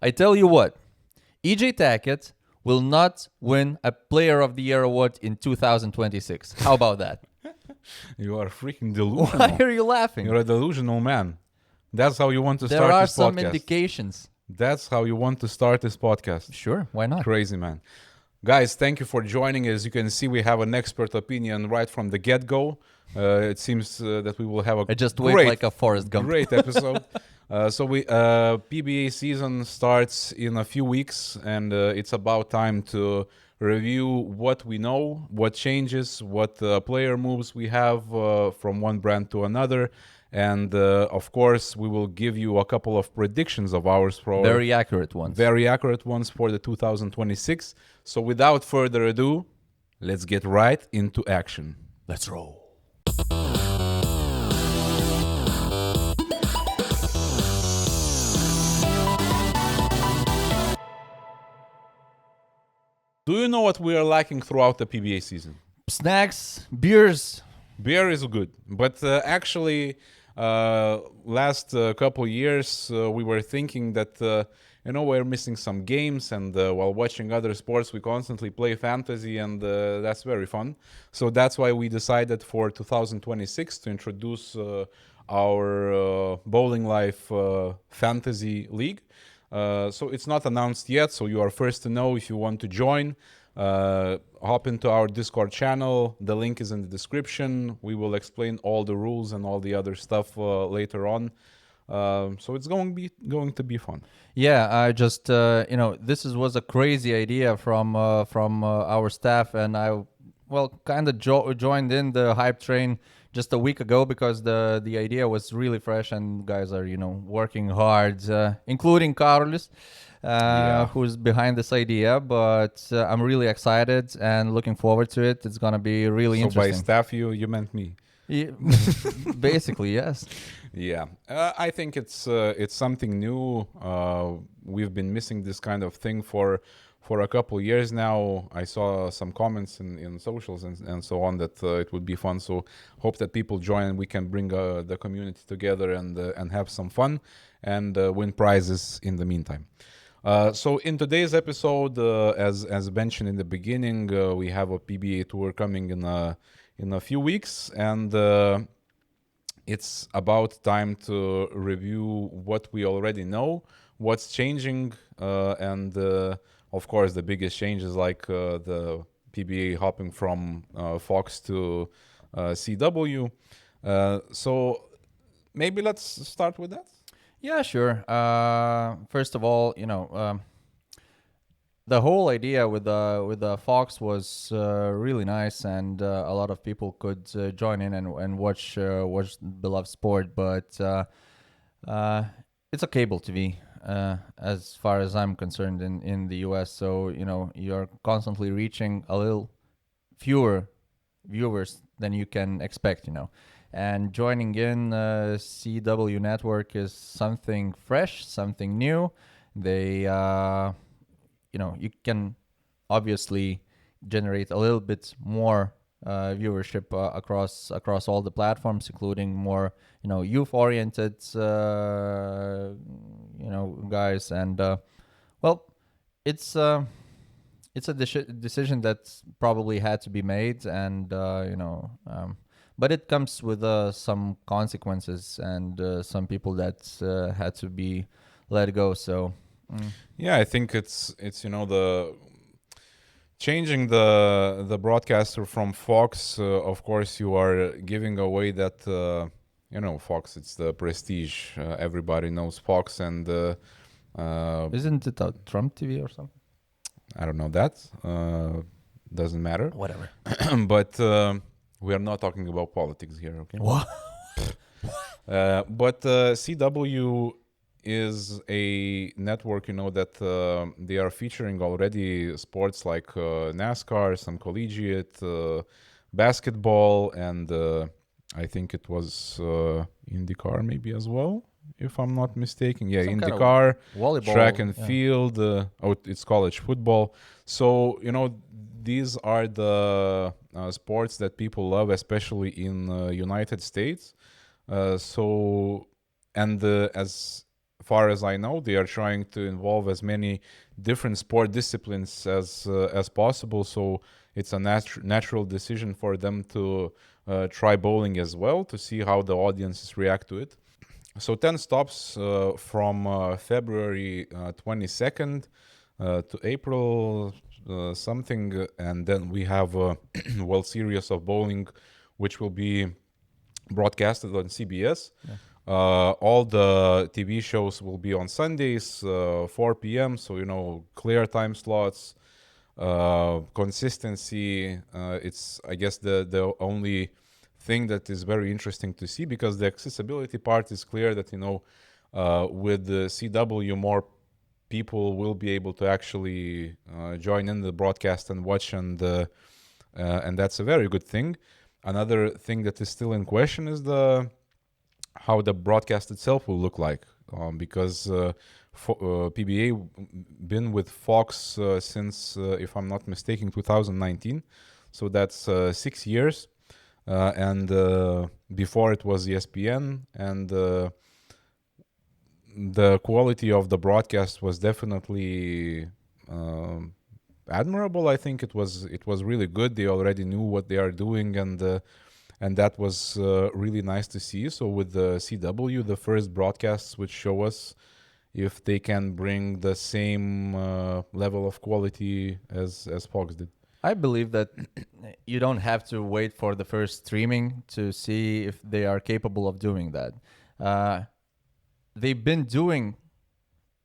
I tell you what, EJ Tackett will not win a Player of the Year award in 2026. How about that? You are freaking Why delusional. are you laughing? You're a delusional man. That's how you want to There start are this some podcast. indications. That's how you want to start this podcast. Sure, why not? Crazy, man. Guys, thank you for joining. As you can see, we have an expert opinion right from the get-go. It seems that we will have a I just waved like a Forrest Gump. great episode. PBA season starts in a few weeks, and it's about time to review what we know, what changes, what player moves we have from one brand to another. And of course, we will give you a couple of predictions of ours for Very accurate ones. very accurate ones for the 2026. So without further ado, let's get right into action. Let's roll. Do you know what we are lacking throughout the PBA season? Snacks, beers. Beer is good, but actually, last couple years we were thinking that we're missing some games, and while watching other sports, we constantly play fantasy, and that's very fun. So that's why we decided for 2026 to introduce our BowlingLife Fantasy League. So it's not announced yet, so you are first to know. If you want to join, hop into our Discord channel. The link is in the description. We will explain all the rules and all the other stuff later on. So it's going to be fun. Yeah, I just this was a crazy idea from our staff, and I kind of joined in the hype train just a week ago because the idea was really fresh, and guys are working hard, including Carlos, who's behind this idea. But I'm really excited and looking forward to it. It's gonna be really interesting. So by staff, you meant me. Yeah, basically, yes. Yeah, I think it's something new. We've been missing this kind of thing for a couple years now. I saw some comments in socials and so on that it would be fun. So hope that people join and we can bring the community together and have some fun and win prizes in the meantime. So in today's episode, as mentioned in the beginning, we have a PBA Tour coming in a few weeks, and it's about time to review what we already know, what's changing, and of course the biggest change is like the PBA hopping from Fox to CW. So maybe let's start with that. Yeah, sure. First of all, the whole idea with the Fox was really nice, and a lot of people could join in and watch beloved sport. But it's a cable TV, as far as I'm concerned, in the US. So you're constantly reaching a little fewer viewers than you can expect. And joining in CW network is something fresh, something new. They you can obviously generate a little bit more viewership across all the platforms, including more youth-oriented guys. And it's a decision that probably had to be made, and but it comes with some consequences and some people that had to be let go. So. Yeah, I think it's the changing the broadcaster from Fox. Of course, you are giving away that Fox. It's the prestige. Everybody knows Fox, and isn't it a Trump TV or something? I don't know that. Doesn't matter. Whatever. But we are not talking about politics here, okay? What? But CW is a network, that they are featuring already sports like NASCAR, some collegiate basketball, and I think it was IndyCar maybe as well, if I'm not mistaken. Yeah, Some IndyCar, volleyball, track and yeah. field. It's college football. So these are the sports that people love, especially in United States. As far as I know, they are trying to involve as many different sport disciplines as possible. So it's a natural decision for them to try bowling as well, to see how the audiences react to it. So 10 stops from February 22nd to April something, and then we have a World Series of Bowling, which will be broadcasted on CBS. Yeah. All the TV shows will be on Sundays, 4 p.m. So, clear time slots, consistency. It's, I guess, the only thing that is very interesting to see, because the accessibility part is clear that, with the CW, more people will be able to actually join in the broadcast and watch, and that's a very good thing. Another thing that is still in question is how the broadcast itself will look like, because PBA been with Fox since, if I'm not mistaken, 2019. So that's 6 years. And before it was ESPN, and the quality of the broadcast was definitely admirable. I think it was really good. They already knew what they are doing, and that was really nice to see. So with the CW, the first broadcasts would show us if they can bring the same level of quality as Fox did. I believe that you don't have to wait for the first streaming to see if they are capable of doing that. They've been doing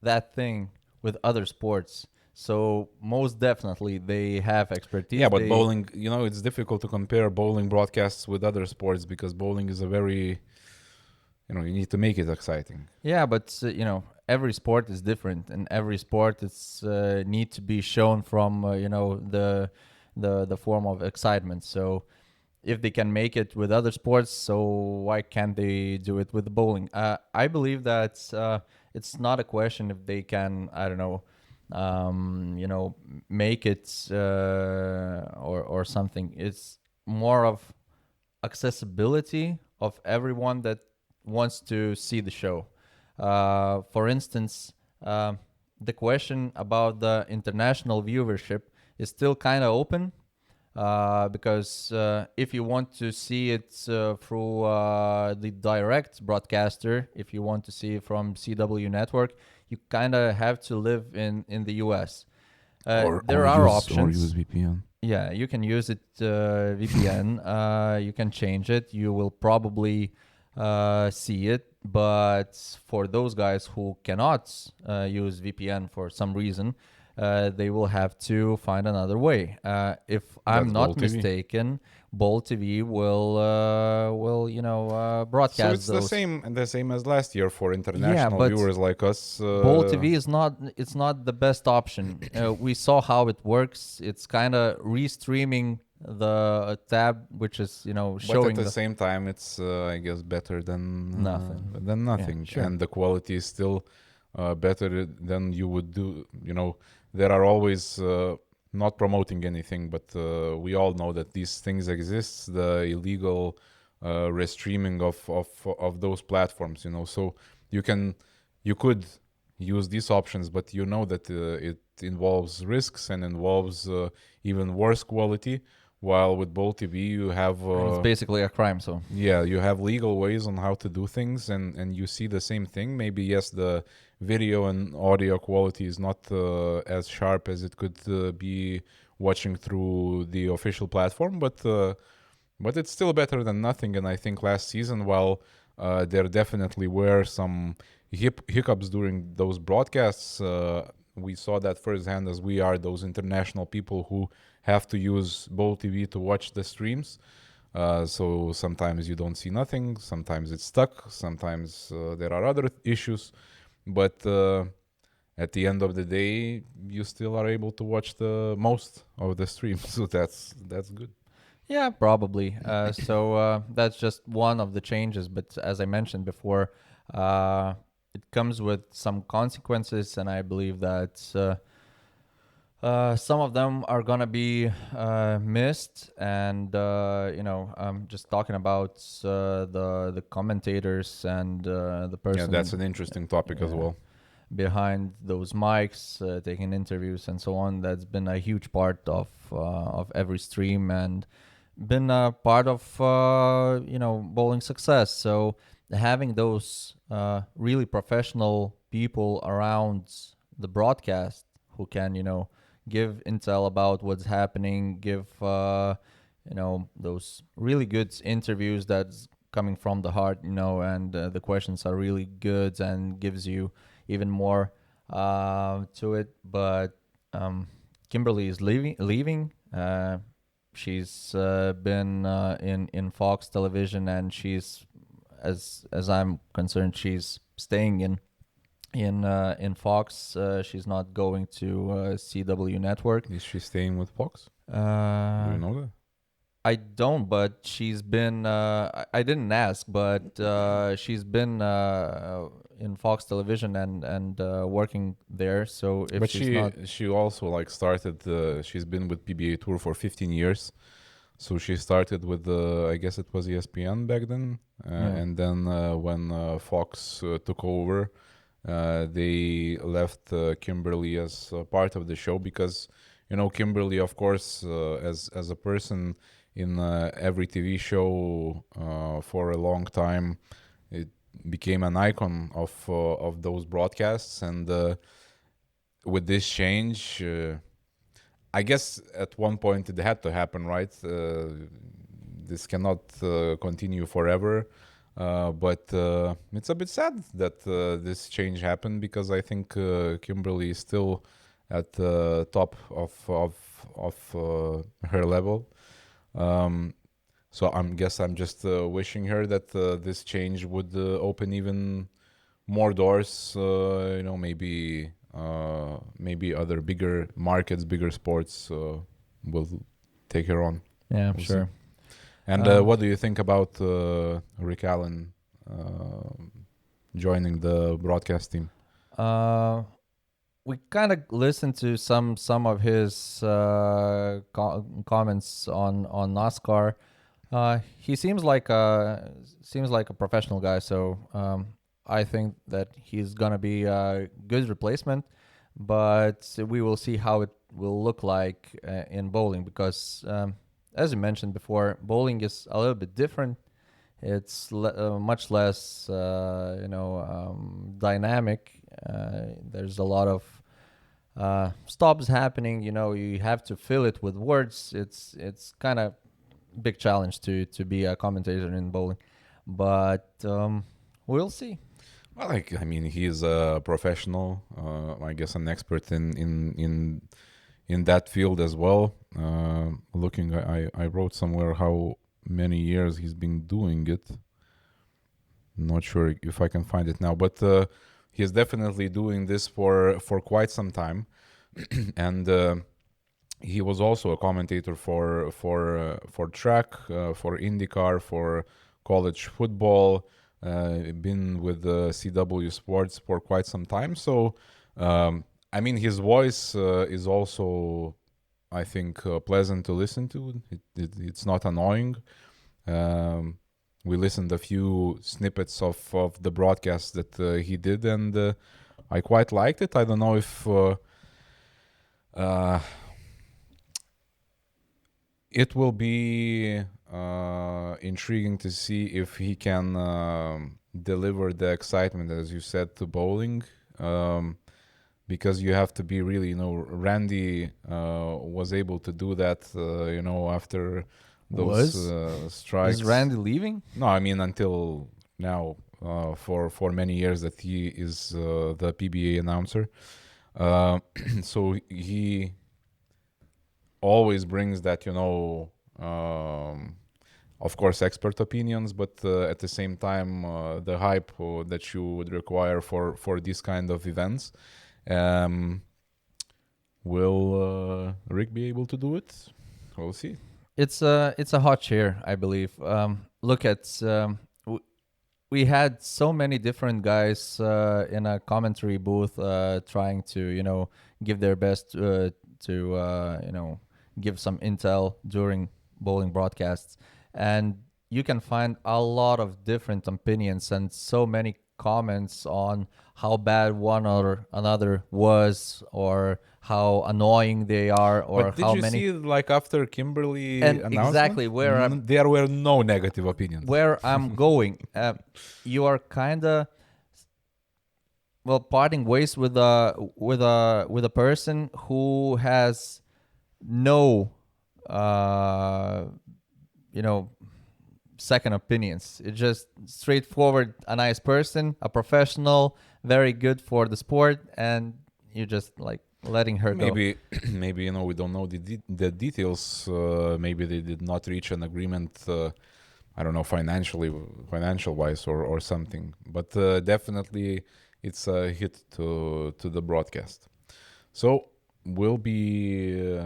that thing with other sports, so most definitely they have expertise. Yeah, but bowling, it's difficult to compare bowling broadcasts with other sports, because bowling is a very, you need to make it exciting. Yeah, but every sport is different, and every sport is need to be shown from the form of excitement. So if they can make it with other sports, so why can't they do it with bowling? I believe that it's not a question if they can, I don't know, make it or something. It's more of accessibility of everyone that wants to see the show. For instance, the question about the international viewership is still kind of open. Because if you want to see it through the direct broadcaster, if you want to see it from CW network, you kind of have to live in the US. There are options. Or use VPN. Yeah, you can use it VPN. You can change it. You will probably see it. But for those guys who cannot use VPN for some reason, they will have to find another way. If I'm not mistaken, Bowl TV will broadcast. So it's those. the same as last year for international viewers like us. Bowl TV is not the best option. We saw how it works. It's kind of restreaming the tab, which is showing. But at the same time, it's I guess better than nothing. Yeah, sure. And the quality is still better than you would do. There are always not promoting anything, but we all know that these things exist. The illegal restreaming of those platforms. So you could use these options, but that it involves risks and involves even worse quality. While with Bowl TV, you have it's basically a crime. So yeah, you have legal ways on how to do things, and you see the same thing. Maybe yes, the video and audio quality is not as sharp as it could be watching through the official platform, but it's still better than nothing. And I think last season, while there definitely were some hiccups during those broadcasts, we saw that firsthand, as we are those international people who have to use Bowl TV to watch the streams. So sometimes you don't see nothing, sometimes it's stuck, sometimes there are other issues. But at the end of the day, you still are able to watch the most of the streams. So that's good. Yeah, probably. So that's just one of the changes. But as I mentioned before, it comes with some consequences, and I believe that Some of them are gonna be missed, and just talking about the commentators and the Yeah, that's person an interesting topic as uh, well. behind those mics, taking interviews and so on. That's been a huge part of every stream and been a part of bowling success. So having those really professional people around the broadcast who can give intel about what's happening, give those really good interviews that's coming from the heart, and the questions are really good and gives you even more to it. But Kimberly is leaving. She's been in Fox Television, and she's, as I'm concerned, she's staying in Fox. She's not going to CW Network. Is she staying with Fox? Do you Uh, know that? I don't, but she's been. I didn't ask, but she's been in Fox Television and working there. So if But she's not, she also like started. She's been with PBA Tour for 15 years. So she started with I guess it was ESPN back then, yeah, and then when Fox took over, they left Kimberly as part of the show because Kimberly, of course, as a person in every TV show for a long time, it became an icon of those broadcasts, and with this change. I guess at one point it had to happen, right? This cannot continue forever. But it's a bit sad that this change happened because I think Kimberly is still at the top of her level. So I'm just wishing her that this change would open even more doors. Maybe other bigger markets, bigger sports will take her on. yeah, We'll see. sure. And Um, what do you think about Rick Allen uh, joining the broadcast team? uh, we kind of listened to some of his comments on NASCAR. He seems like a professional guy, so I think that he's gonna be a good replacement. But we will see how it will look like in bowling because, as you mentioned before, bowling is a little bit different. It's much less, dynamic. There's a lot of stops happening. You have to fill it with words. It's kind of big challenge to be a commentator in bowling, but we'll see. Well, I mean, he's a professional. I guess an expert in that field as well. Looking, I wrote somewhere how many years he's been doing it. Not sure if I can find it now, but he's definitely doing this for quite some time, and he was also a commentator for track, for IndyCar, for college football. Been with CW Sports for quite some time, so I mean his voice is also, I think, pleasant to listen to. It's not annoying. Um, we listened a few snippets of the broadcast that he did, and I quite liked it. I don't know if uh, it will be intriguing to see if he can deliver the excitement, as you said, to bowling. Because you have to be really, Randy was able to do that, after those Was strikes. is Randy leaving? No, I mean until now, for many years that he is the PBA announcer. So he always brings that, of course, expert opinions, but at the same time, the hype that you would require for these kind of events. Um, will Rick be able to do it? We'll see. It's a hot chair, I believe. Look at we had so many different guys in a commentary booth trying to give their best to give some intel during bowling broadcasts, and you can find a lot of different opinions and so many comments on how bad one or another was, or how annoying they are, or But did how you many. see, like, after Kimberly And announcement, exactly where there were no negative opinions. I'm going. You are kind of parting ways with a person who has no uh you know second opinions. It's just straightforward, a nice person, a professional, very good for the sport, and you just like letting her go. Maybe, maybe we don't know the details. Maybe they did not reach an agreement. I don't know, financial wise, or something. But definitely, it's a hit to the broadcast. So we'll be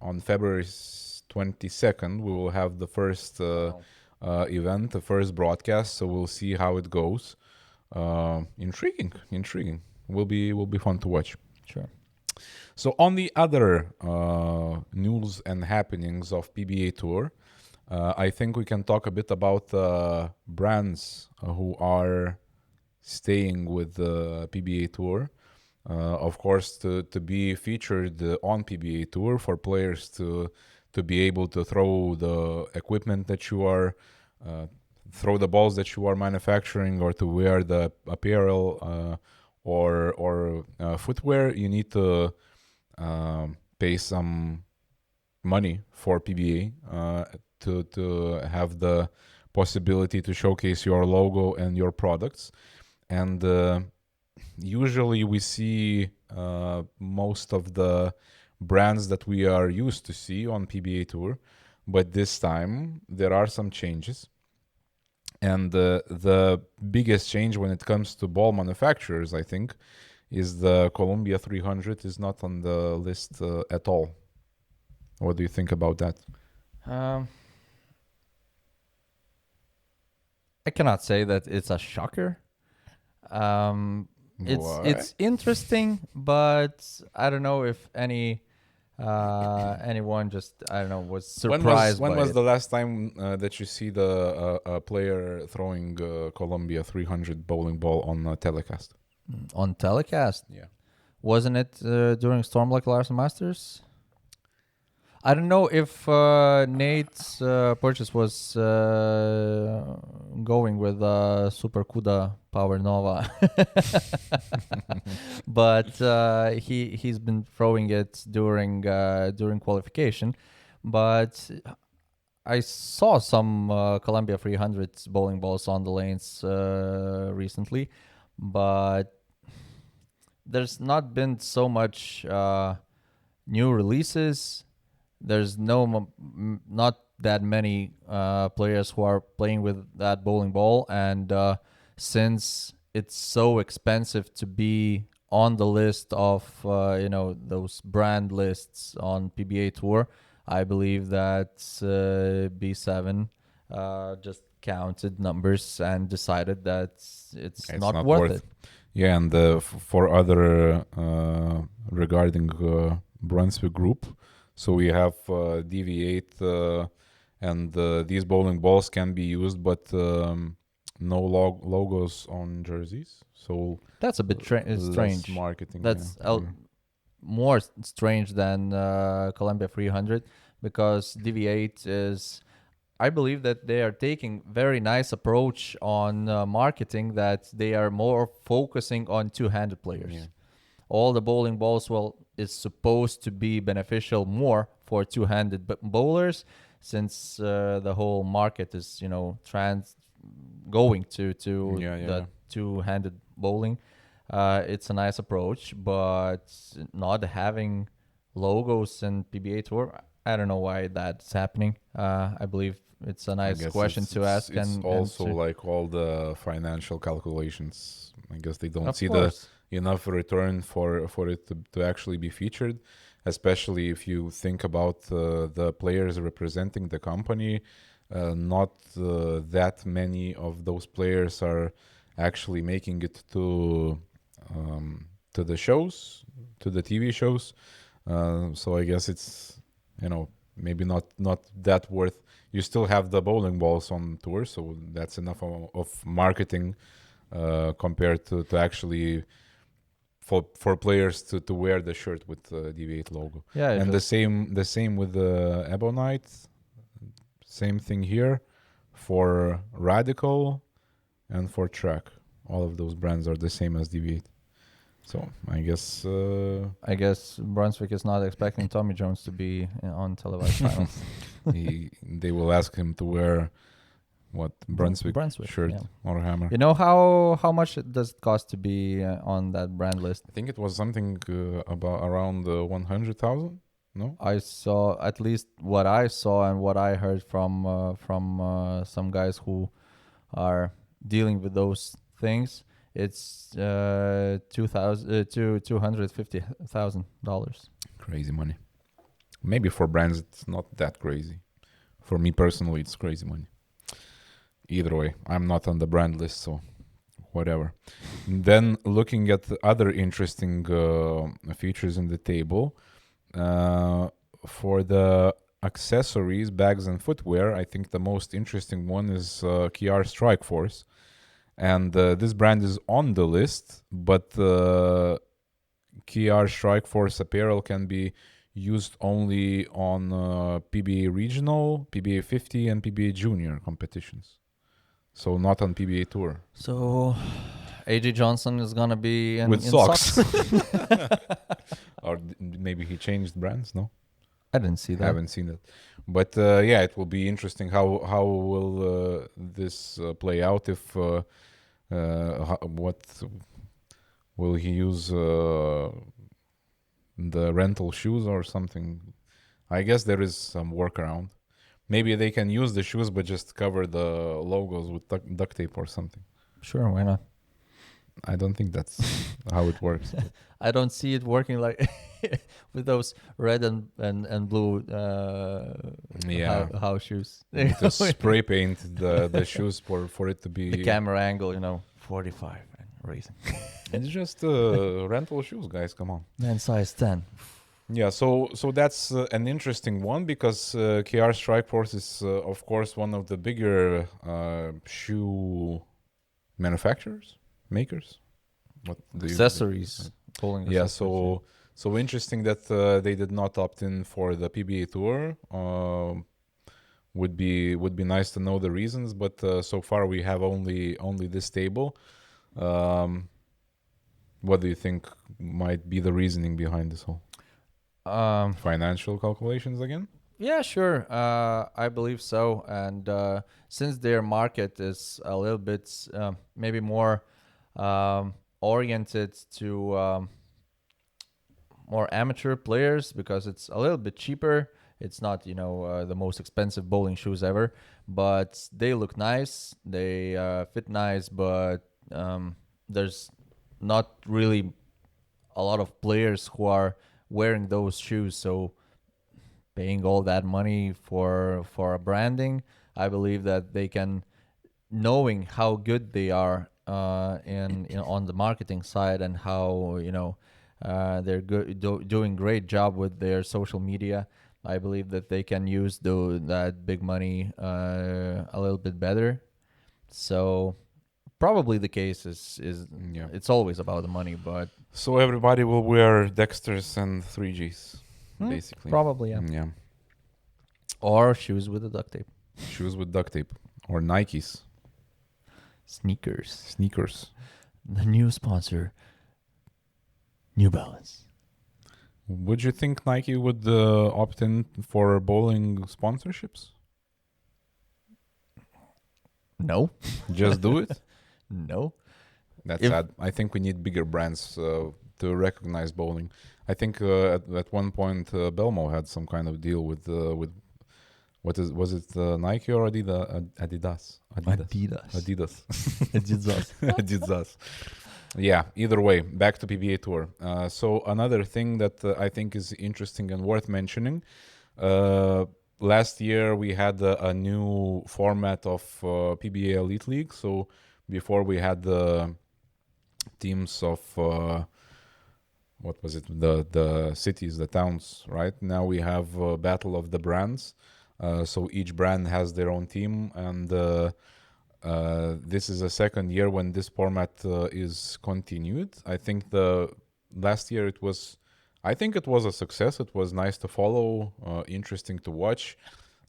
on February 22nd. We will have the first event, the first broadcast. So we'll see how it goes. Intriguing. Will be fun to watch. Sure. So on the other news and happenings of PBA Tour, I think we can talk a bit about brands who are staying with the PBA Tour. Of course, to be featured on PBA Tour, for players to be able to throw the equipment that you are, throw the balls that you are manufacturing, or to wear the apparel or footwear, you need to pay some money for PBA to have the possibility to showcase your logo and your products. And usually we see most of the brands that we are used to see on PBA Tour, but this time there are some changes. And the biggest change when it comes to ball manufacturers, I think, is the Columbia 300 is not on the list at all. What do you think about that? I cannot say that it's a shocker. It's interesting, but I don't know if anyone just, I don't know, was surprised. When by was it. the last time that you see the a player throwing Columbia 300 bowling ball on a telecast? On telecast? Yeah. Wasn't it during Stormlight Larson Masters? I don't know if Nate's purchase was going with Super CUDA Power Nova, but he's been throwing it during qualification. But I saw some Columbia 300 bowling balls on the lanes recently, but there's not been so much new releases. There's not that many players who are playing with that bowling ball, and since it's so expensive to be on the list of those brand lists on PBA Tour, I believe that B7 just counted numbers and decided that it's not worth it. Yeah, and for other regarding Brunswick Group, so we have DV8, and these bowling balls can be used, but no logos on jerseys. So that's a bit strange. Marketing. That's more strange than Columbia 300, because DV8 is, I believe that they are taking very nice approach on marketing, that they are more focusing on two-handed players. Yeah. All the bowling balls, is supposed to be beneficial more for two-handed bowlers, since the whole market is going to the two-handed bowling. It's a nice approach, but not having logos in PBA Tour, I don't know why that's happening. I believe it's a nice question to ask. It's also like all the financial calculations. I guess they don't see the enough return for it to actually be featured, especially if you think about the players representing the company. Not that many of those players are actually making it to the shows, to the TV shows. So I guess it's, maybe not that worth. You still have the bowling balls on tour, so that's enough of marketing compared to actually for players to wear the shirt with the DV8 logo. Yeah, And the same with the Ebonite. Same thing here for Radical and for Track. All of those brands are the same as DV8. So I guess Brunswick is not expecting Tommy Jones to be on televised finals. they will ask him to wear what Brunswick shirt yeah. or hammer. You know how much does it cost to be on that brand list? I think it was something about around 100,000. No, I saw at least what I saw and what I heard from some guys who are dealing with those things. It's $250,000. crazy money. Maybe for brands it's not that crazy. For me personally, it's crazy money. Either way, I'm not on the brand list, so whatever. Then looking at the other interesting features in the table, for the accessories, bags, and footwear, I think the most interesting one is KR Strikeforce. And this brand is on the list, but KR Strikeforce apparel can be used only on PBA Regional, PBA 50, and PBA Junior competitions. So not on PBA Tour. So AJ Johnson is gonna be in socks. Or maybe he changed brands, no? I didn't see that. Haven't seen that. But yeah, it will be interesting how will this play out if what will he use the rental shoes or something? I guess there is some workaround. Maybe they can use the shoes but just cover the logos with duct tape or something. Sure, why not? I don't think that's how it works. I don't see it working like with those red and blue house shoes. You need to spray paint the shoes for it to be the camera angle, 45 and raising. It's just rental shoes, guys. Come on. And size 10. Yeah, so that's an interesting one because KR Strikeforce is, of course, one of the bigger shoe makers. What accessories? Bowling yeah, accessories, so interesting that they did not opt in for the PBA Tour. Would be nice to know the reasons, but so far we have only this table. What do you think might be the reasoning behind this whole? Financial calculations again? Yeah, sure. I believe so. And since their market is a little bit maybe more oriented to more amateur players because it's a little bit cheaper. It's not, the most expensive bowling shoes ever, but they look nice. They fit nice, but there's not really a lot of players who are wearing those shoes. So paying all that money for a branding, I believe that they can, knowing how good they are on the marketing side and how they're doing great job with their social media. I believe that they can use that big money a little bit better. So probably the case is Yeah. it's always about the money, but So everybody will wear Dexters and 3Gs, basically. probably Yeah. Or shoes with the duct tape, Shoes with duct tape or Nikes, sneakers. sneakers. The new sponsor, New Balance. Would you think Nike would opt in for bowling sponsorships? No, Just do it? no. That's If- sad. I think we need bigger brands to recognize bowling. I think at one point Belmo had some kind of deal with was it Nike or Adidas? Adidas. Adidas. Yeah, either way, back to PBA Tour. So another thing that I think is interesting and worth mentioning, last year we had a new format of PBA Elite League. So before we had the teams of what was it? The cities, the towns, right? Now we have Battle of the Brands. So each brand has their own team, and this is the second year when this format is continued. I think the last year I think it was a success. It was nice to follow, interesting to watch.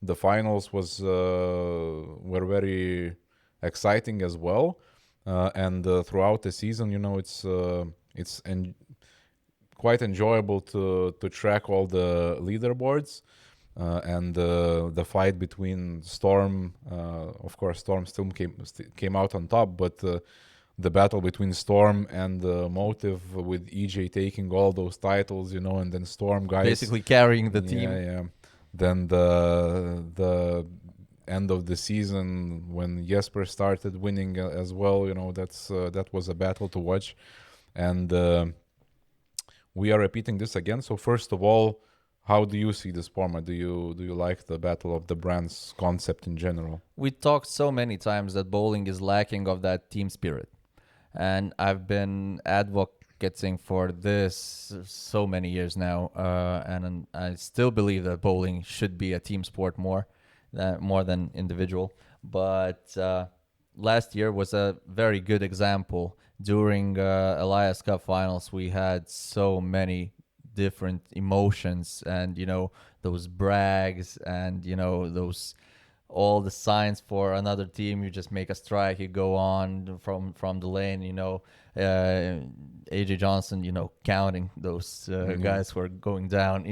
The finals were very exciting as well, and throughout the season, it's quite enjoyable to track all the leaderboards. And the fight between Storm, of course, Storm still came out on top, but the battle between Storm and Motiv, with EJ taking all those titles, and then Storm guys basically carrying the team. Yeah. Then the end of the season when Jesper started winning as well, that was a battle to watch, and we are repeating this again. So first of all, how do you see this format? Do you like the Battle of the Brands concept in general? We talked so many times that bowling is lacking of that team spirit. And I've been advocating for this so many years now. And I still believe that bowling should be a team sport more than individual. But last year was a very good example. During Elias Cup finals, we had so many different emotions, and those brags, and those all the signs for another team. You just make a strike, you go on from the lane, AJ Johnson, counting those guys who are going down.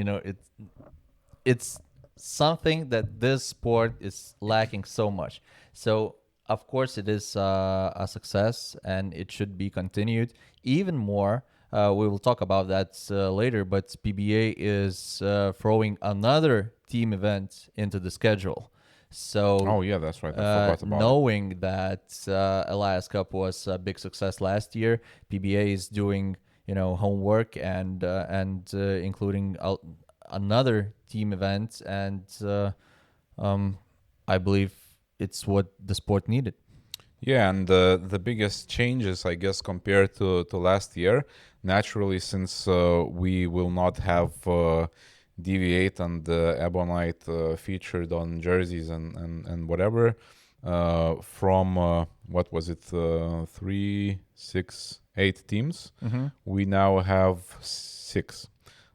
It's something that this sport is lacking so much. So of course it is a success, and it should be continued even more. We will talk about that later, but PBA is throwing another team event into the schedule. So, oh yeah, that's right. I forgot about knowing that Elias Cup was a big success last year, PBA is doing homework and including another team event, and I believe it's what the sport needed. Yeah, and the biggest changes, I guess, compared to last year, naturally, since we will not have DV8 and Ebonite featured on jerseys and whatever, from what was it, 3, 6, 8 teams, we now have 6.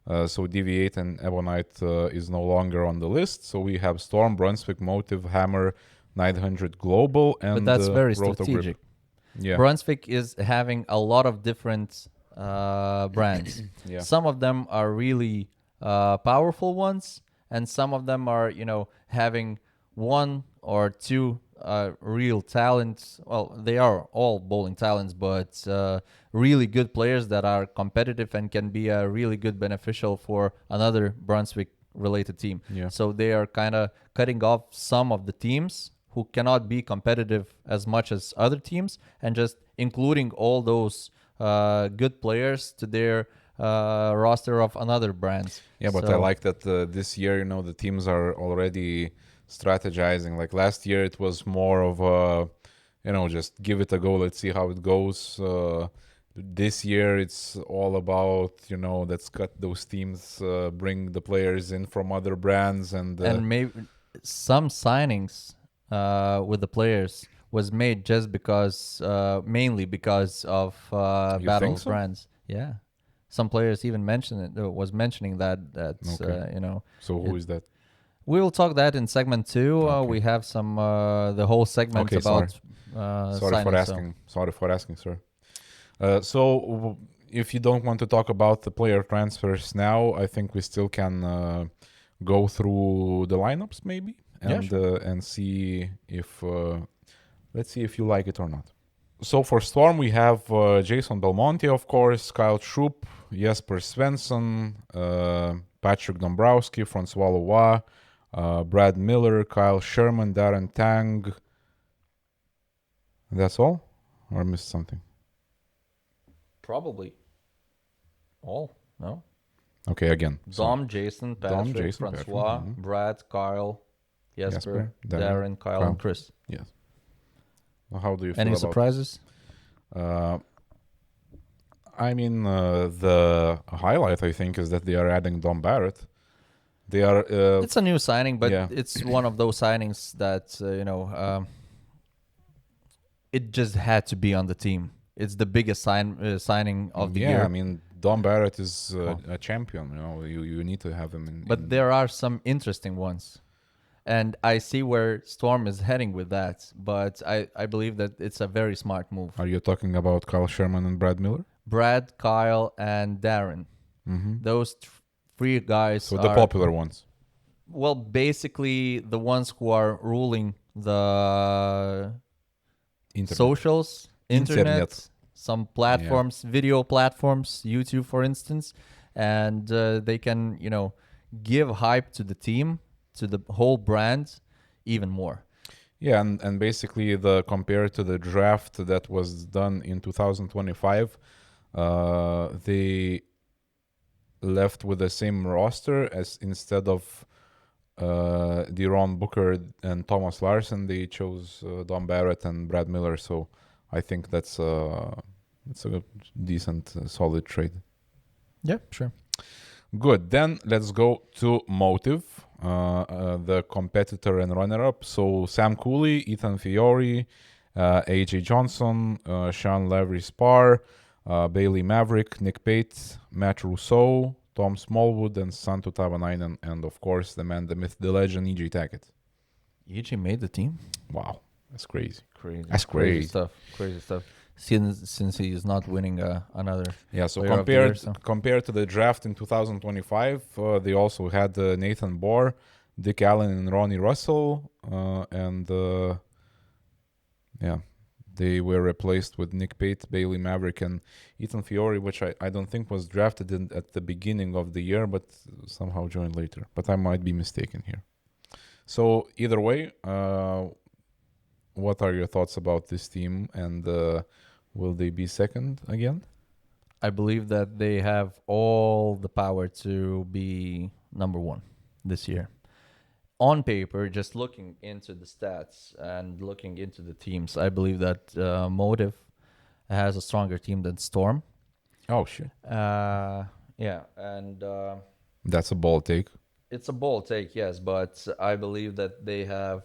So DV8 and Ebonite is no longer on the list. So we have Storm, Brunswick, Motiv, Hammer, 900 Global, and but that's very Roto strategic. Grip. Yeah. Brunswick is having a lot of different brands. Yeah. Some of them are really powerful ones, and some of them are having one or two real talents. Well, they are all bowling talents, but really good players that are competitive and can be a really good beneficial for another Brunswick related team. Yeah. So they are kind of cutting off some of the teams who cannot be competitive as much as other teams, and just including all those good players to their roster of another brands. Yeah, but I like that this year, the teams are already strategizing. Like last year, it was more of a, just give it a go. Let's see how it goes. This year, it's all about, let's cut those teams, bring the players in from other brands, and maybe some signings with the players was made just because, mainly because of Battle of Brands. Yeah. Some players even mentioning that okay. So who is that? We will talk that in segment 2. Okay. We have some the whole segment about sorry for asking. Sorry for asking, sir. So if you don't want to talk about the player transfers now, I think we still can go through the lineups maybe, and and see if let's see if you like it or not. So for Storm, we have Jason Belmonte, of course, Kyle Troop, Jesper Svensson, Patrick Dombrowski, Francois Leroy, Brad Miller, Kyle Sherman, Darren Tang. That's all? Or I missed something? Probably all. No? Okay, again. Dom, Jason, Patrick, Francois, Brad, Kyle, Jesper, Darren, Kyle, and Chris. Yes. Well, how do you feel Any about surprises? I mean, the highlight I think is that they are adding Dom Barrett. They are, It's a new signing, but yeah, it's one of those signings that it just had to be on the team. It's the biggest signing of the yeah. I year. mean, Dom Barrett is Well, a champion. You know, you need to have him in. but there are some interesting ones. And I see where Storm is heading with that, but I believe that it's a very smart move. Are you talking about Kyle Sherman and Brad Miller? Brad, Kyle, and Darren. Mm-hmm. Those three guys So the are, popular ones. well, basically the ones who are ruling the Internet. socials, internet, Internet. some platforms, video platforms, YouTube, for instance, and they can, give hype to the team, to the whole brand, even more. Yeah, and basically the compared to the draft that was done in 2025, they left with the same roster as instead of Deron Booker and Thomas Larson, they chose Don Barrett and Brad Miller. So I think that's a decent, solid trade. Yeah, sure. Good. Then let's go to Motiv, the competitor and runner-up. So Sam Cooley, Ethan Fiore, AJ Johnson, Sean Lavery Spar, Bailey Maverick, Nick Pate, Matt Rousseau, Tom Smallwood, and Santu Tavanainen, and of course the man, the myth, the legend, EJ Tackett. EJ made the team. Wow, that's crazy. Crazy. That's crazy crazy. stuff. Crazy stuff. Since he is not winning another. Yeah, so Player of the year, compared to the draft in 2025, they also had Nathan Bohr, Dick Allen, and Ronnie Russell, and yeah, they were replaced with Nick Pate, Bailey Maverick, and Ethan Fiore, which I don't think was drafted at the beginning of the year, but somehow joined later. But I might be mistaken here. So either way, what are your thoughts about this team, and will they be second again? I believe that they have all the power to be number one this year. On paper, just looking into the stats and looking into the teams, I believe that Motiv has a stronger team than Storm. Oh, shit. Yeah, and That's a bold take. it's a bold take, yes, but I believe that they have.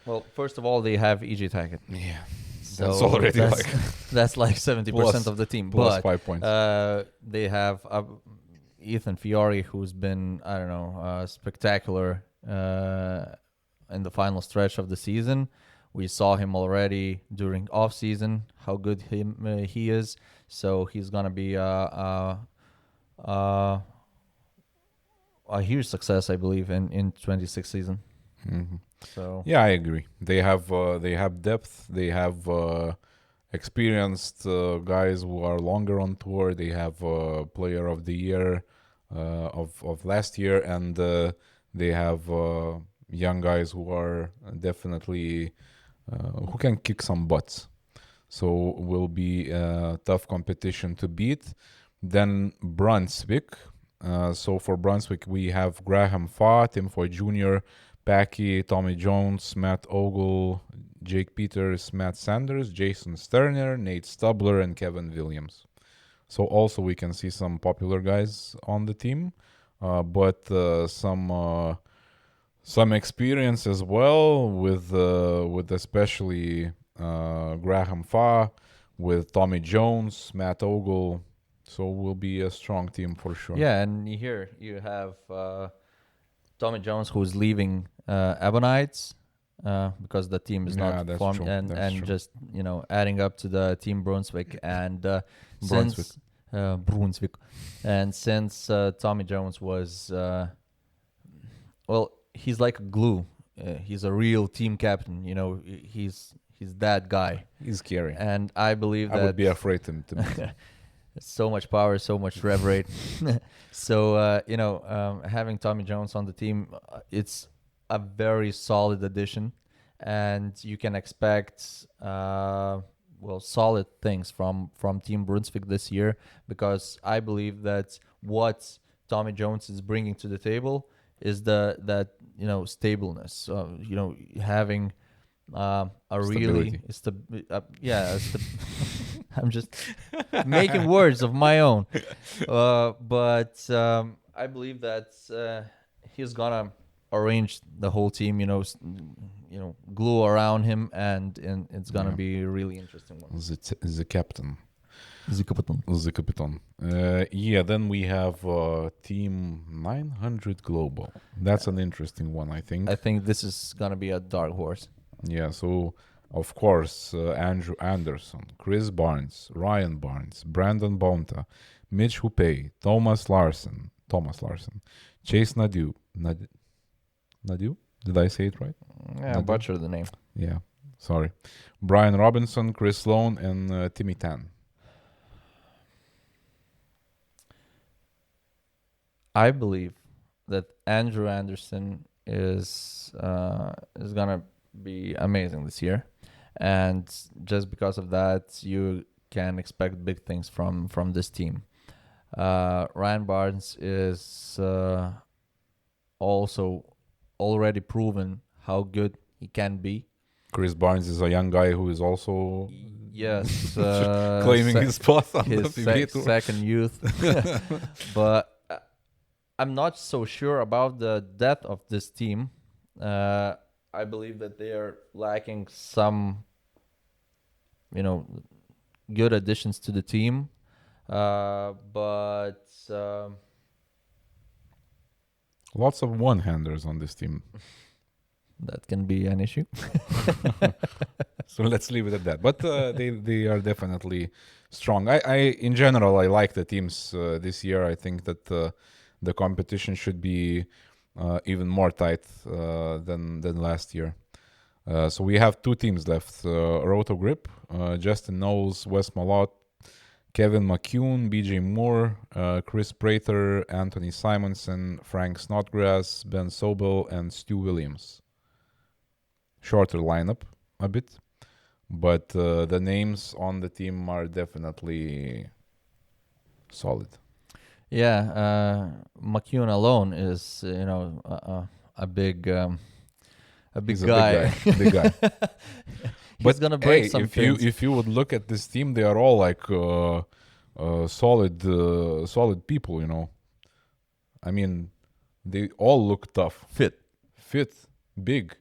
Well, first of all, they have EJ Tackett. Yeah. So That's already like that's like 70% of the team. plus But 5 points. they have Ethan Fiore, who's been, I don't know, spectacular in the final stretch of the season. We saw him already during off season, how good he is. So he's gonna be a huge success, I believe, in 26th season. Mm-hmm. So Yeah, I agree. They have depth. They have experienced guys who are longer on tour. They have player of the year of last year, and they have young guys who are definitely who can kick some butts. So will be a tough competition to beat. Then Brunswick. So for Brunswick, we have Graham Fa, Tim Foy Jr., Packy, Tommy Jones, Matt Ogle, Jake Peters, Matt Sanders, Jason Sterner, Nate Stubler, and Kevin Williams. So also we can see some popular guys on the team, but some experience as well with especially Graham Fa, with Tommy Jones, Matt Ogle. So will be a strong team for sure. yeah, and here you have Tommy Jones, who's leaving Ammonites because the team is Yeah, not that's formed, true. and That's true. just adding up to the team Brunswick and Brunswick. since Brunswick, and since Tommy Jones was well, he's like glue. He's a real team captain. He's that guy, He's scary. and I believe that I would be afraid to meet. so much power, so much rev rate. So having Tommy Jones on the team, it's a very solid addition, and you can expect solid things from Team Brunswick this year, because I believe that what Tommy Jones is bringing to the table is that stableness. Having a really Stability. I'm just making words of my own. But I believe that he's gonna arrange the whole team. Glue around him, and it's gonna Yeah. be a really interesting one. The captain. The captain. The Capitan. Yeah, then we have Team 900 Global. That's an interesting one, I think. I think this is gonna be a dark horse. Yeah, so of course, Andrew Anderson, Chris Barnes, Ryan Barnes, Brandon Bonta, Mitch Hupay, Thomas Larson, Chase Nadu. Nadu? Did I say it right? Yeah, Nadu? butcher the name. Yeah, sorry. Brian Robinson, Chris Sloan, and Timmy Tan. I believe that Andrew Anderson is gonna be amazing this year, and just because of that, you can expect big things from this team. Ryan Barnes is also already proven how good he can be. Chris Barnes is a young guy who is also Yes, claiming his spot on the his PBA Tour. second youth, but I'm not so sure about the depth of this team. I believe that they are lacking some, good additions to the team. But Lots of one-handers on this team. that can be an issue. So let's leave it at that. But they are definitely strong. I in general, I like the teams this year. I think that the competition should be even more tight than last year. So we have two teams left: Roto Grip, Justin Knowles, Wes Malott, Kevin McCune, BJ Moore, Chris Prater, Anthony Simonson, Frank Snodgrass, Ben Sobel, and Stu Williams. Shorter lineup a bit, but the names on the team are definitely solid. Yeah, McCune alone is a big He's guy. a big guy. He's gonna break Hey, some if things. you would look at this team, they are all like solid people. I mean, they all look tough, fit, big,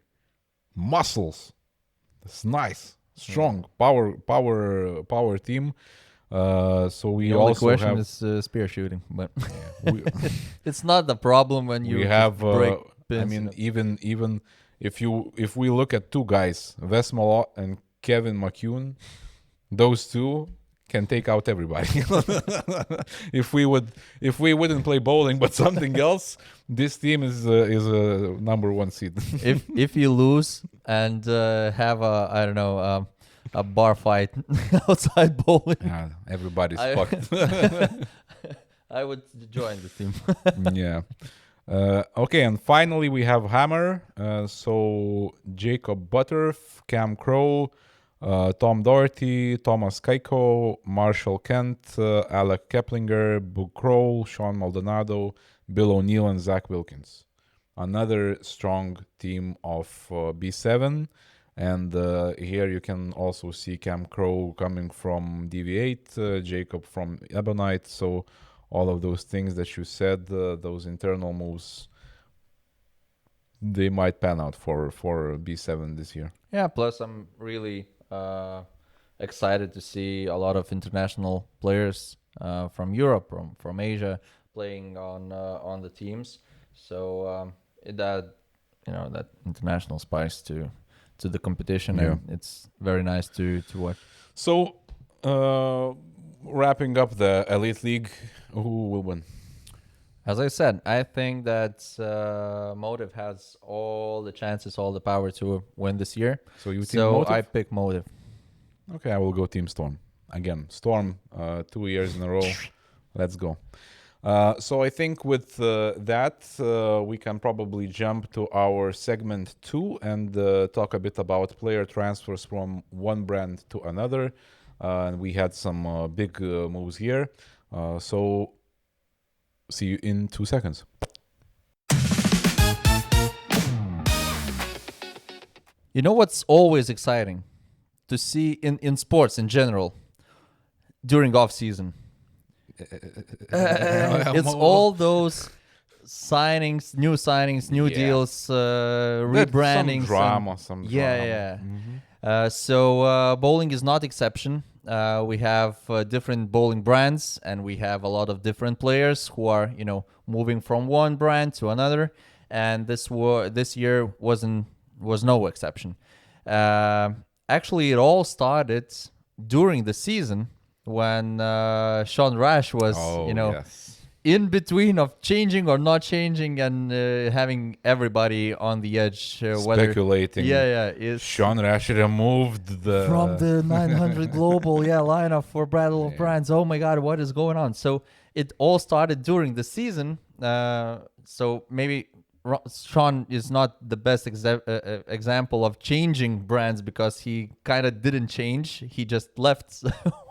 muscles. It's nice, strong, power team. So we The only also question have is spear shooting, but we, it's not the problem when you we just have. break I pins. mean, even if we look at two guys, Wes Malott and Kevin McCune, those two can take out everybody. if we wouldn't play bowling but something else, this team is a number one seed. if you lose and have a bar fight outside bowling, Yeah, everybody's I- fucked. I would join the team. Yeah. Okay, and finally we have Hammer. So Jacob Butterf, Cam Crow, Tom Doherty, Thomas Keiko, Marshall Kent, Alec Keplinger, Book Kroll, Sean Maldonado, Bill O'Neill, and Zach Wilkins. Another strong team of B7. And here you can also see Cam Crow coming from DV8, Jacob from Ebonite. So all of those things that you said, those internal moves, they might pan out for B7 this year. Yeah, plus I'm really excited to see a lot of international players from Europe, from Asia, playing on the teams. So that international spice to the competition, Yeah. and it's very nice to watch. So wrapping up the Elite League, who will win? As I said, I think that Motiv has all the chances, all the power to win this year. So you team So Motiv? I pick Motiv. Okay, I will go Team Storm. Again, Storm, 2 years in a row. Let's go. So I think with that, we can probably jump to our segment 2 and talk a bit about player transfers from one brand to another. And we had some big moves here. So see you in 2 seconds. You know what's always exciting to see in sports in general during off season? It's all those signings, new Yeah. deals, That's some rebrandings, drama, some yeah, drama. yeah. Mhm. So bowling is not exception. We have different bowling brands, and we have a lot of different players who are, moving from one brand to another. And this year was no exception. Actually, it all started during the season when Sean Rash was, Oh, yes. in between of changing or not changing, and having everybody on the edge. Whether, Speculating. yeah, is Sean Rash removed from the. the 900 global lineup for Battle of Yeah. Brands. Oh my God, what is going on? So it all started during the season. So maybe Sean is not the best example of changing brands, because he kind of didn't change. He just left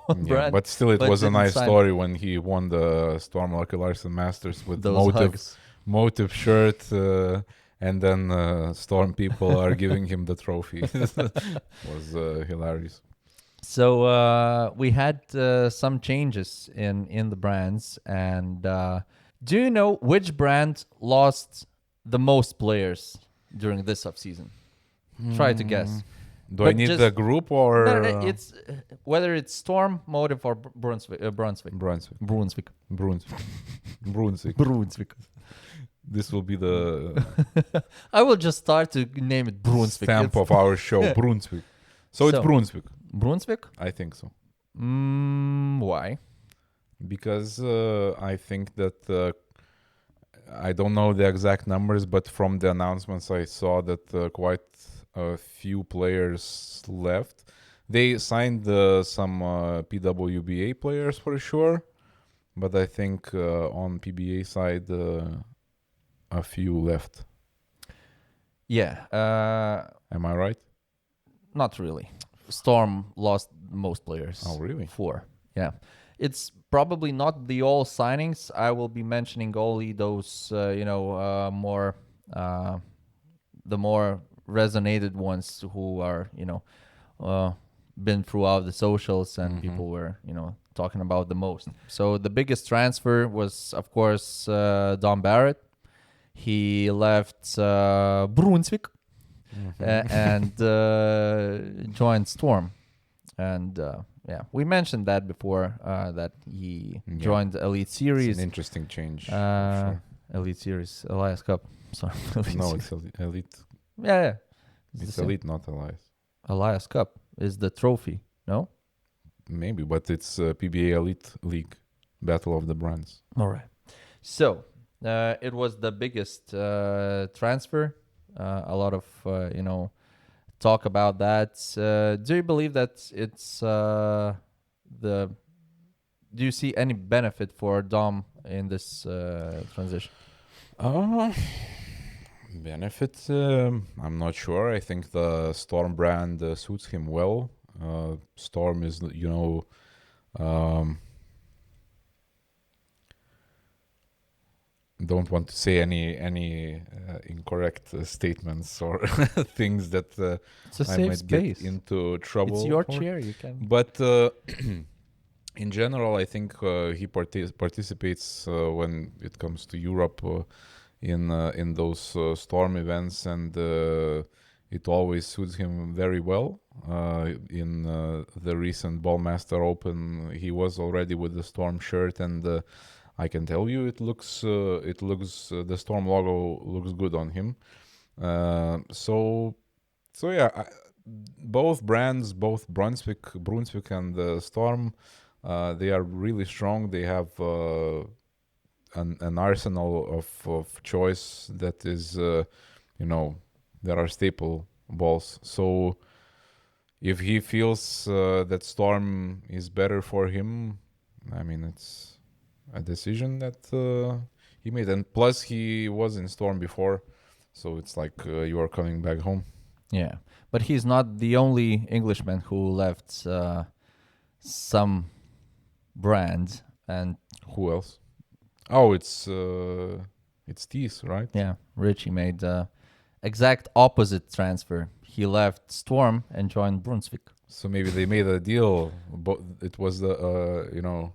one Yeah, brand, but still, it but was a didn't nice sign story when he won the Storm Lucky Larson Masters with those hugs. Motiv shirt, and then Storm people are giving him the trophy. Was hilarious. So we had some changes in the brands, and do you know which brand lost the most players during this off season? Try to guess. Do I But need just the group or no, it's whether it's Storm, Motive, or Brunswick. Brunswick? Brunswick. Brunswick. Brunswick. Brunswick. This will be the I will just start to name it Brunswick. stamp of our show, Brunswick. So it's So- Brunswick. Brunswick. I think so. Why? Because I think that I don't know the exact numbers, but from the announcements I saw that quite a few players left. They signed some PWBA players for sure, but I think on PBA side a few left. Yeah. Am I right? Not really. Storm lost most players. Oh, really? 4. Yeah. It's probably not the all signings. I will be mentioning only those, more, the more resonated ones who are, been throughout the socials, and people were, talking about the most. So the biggest transfer was, of course, Don Barrett. He left Brunswick and joined Storm. And we mentioned that before, that he joined Elite Series. It's an interesting change. For Elite Series, Elias Cup. Sorry. sure. No, it's Elite. Yeah. It's the same. Elite, not Elias. Elias Cup is the trophy, no? Maybe, but it's PBA Elite League, Battle of the Brands. All right. So it was the biggest transfer. A lot of, talk about that. Do you believe that it's do you see any benefit for Dom in this transition? Benefit? I'm not sure. I think the Storm brand suits him well. Storm is, don't want to say any incorrect statements or things that It's a I safe might space. get into trouble. It's your for. chair. You can. But in general, I think he participates when it comes to Europe in those Storm events, and it always suits him very well. In the recent Ballmaster Open, he was already with the Storm shirt, and I can tell you, it looks the Storm logo looks good on him. So yeah, both brands, both Brunswick and Storm, they are really strong. They have an arsenal of choice that is, there are staple balls. So if he feels that Storm is better for him, I mean, it's a decision that he made. And plus, he was in Storm before, so it's like you are coming back home. Yeah, but he's not the only Englishman who left some brand. And Who else? Oh, it's Tees, right? yeah, Richie made exact opposite transfer. He left Storm and joined Brunswick. So maybe they made a deal, but it was the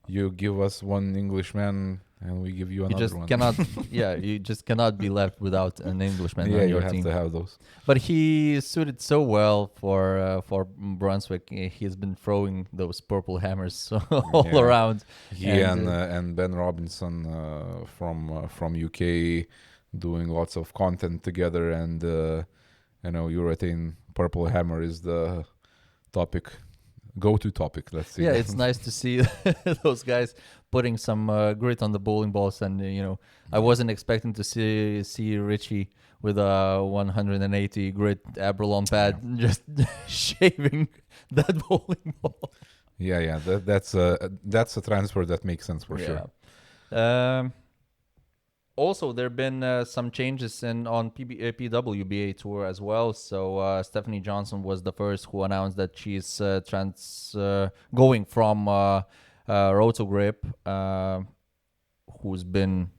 you give us one Englishman and we give you You another just one. cannot, yeah, you just cannot be left without an Englishman Yeah, on you your have team. to have those. But he suited so well for Brunswick. He's been throwing those purple hammers all Yeah. around. He And and Ben Robinson from UK doing lots of content together, and urethane purple hammer is the topic, go-to topic. Let's see. yeah, it's nice to see those guys putting some grit on the bowling balls. And I wasn't expecting to see Richie with a 180 grit Abralon pad just shaving that bowling ball. Yeah. That's a transfer that makes sense for sure. Also, there have been some changes on PWBA Tour as well. So Stephanie Johnson was the first who announced that she's going from Rotogrip, who's been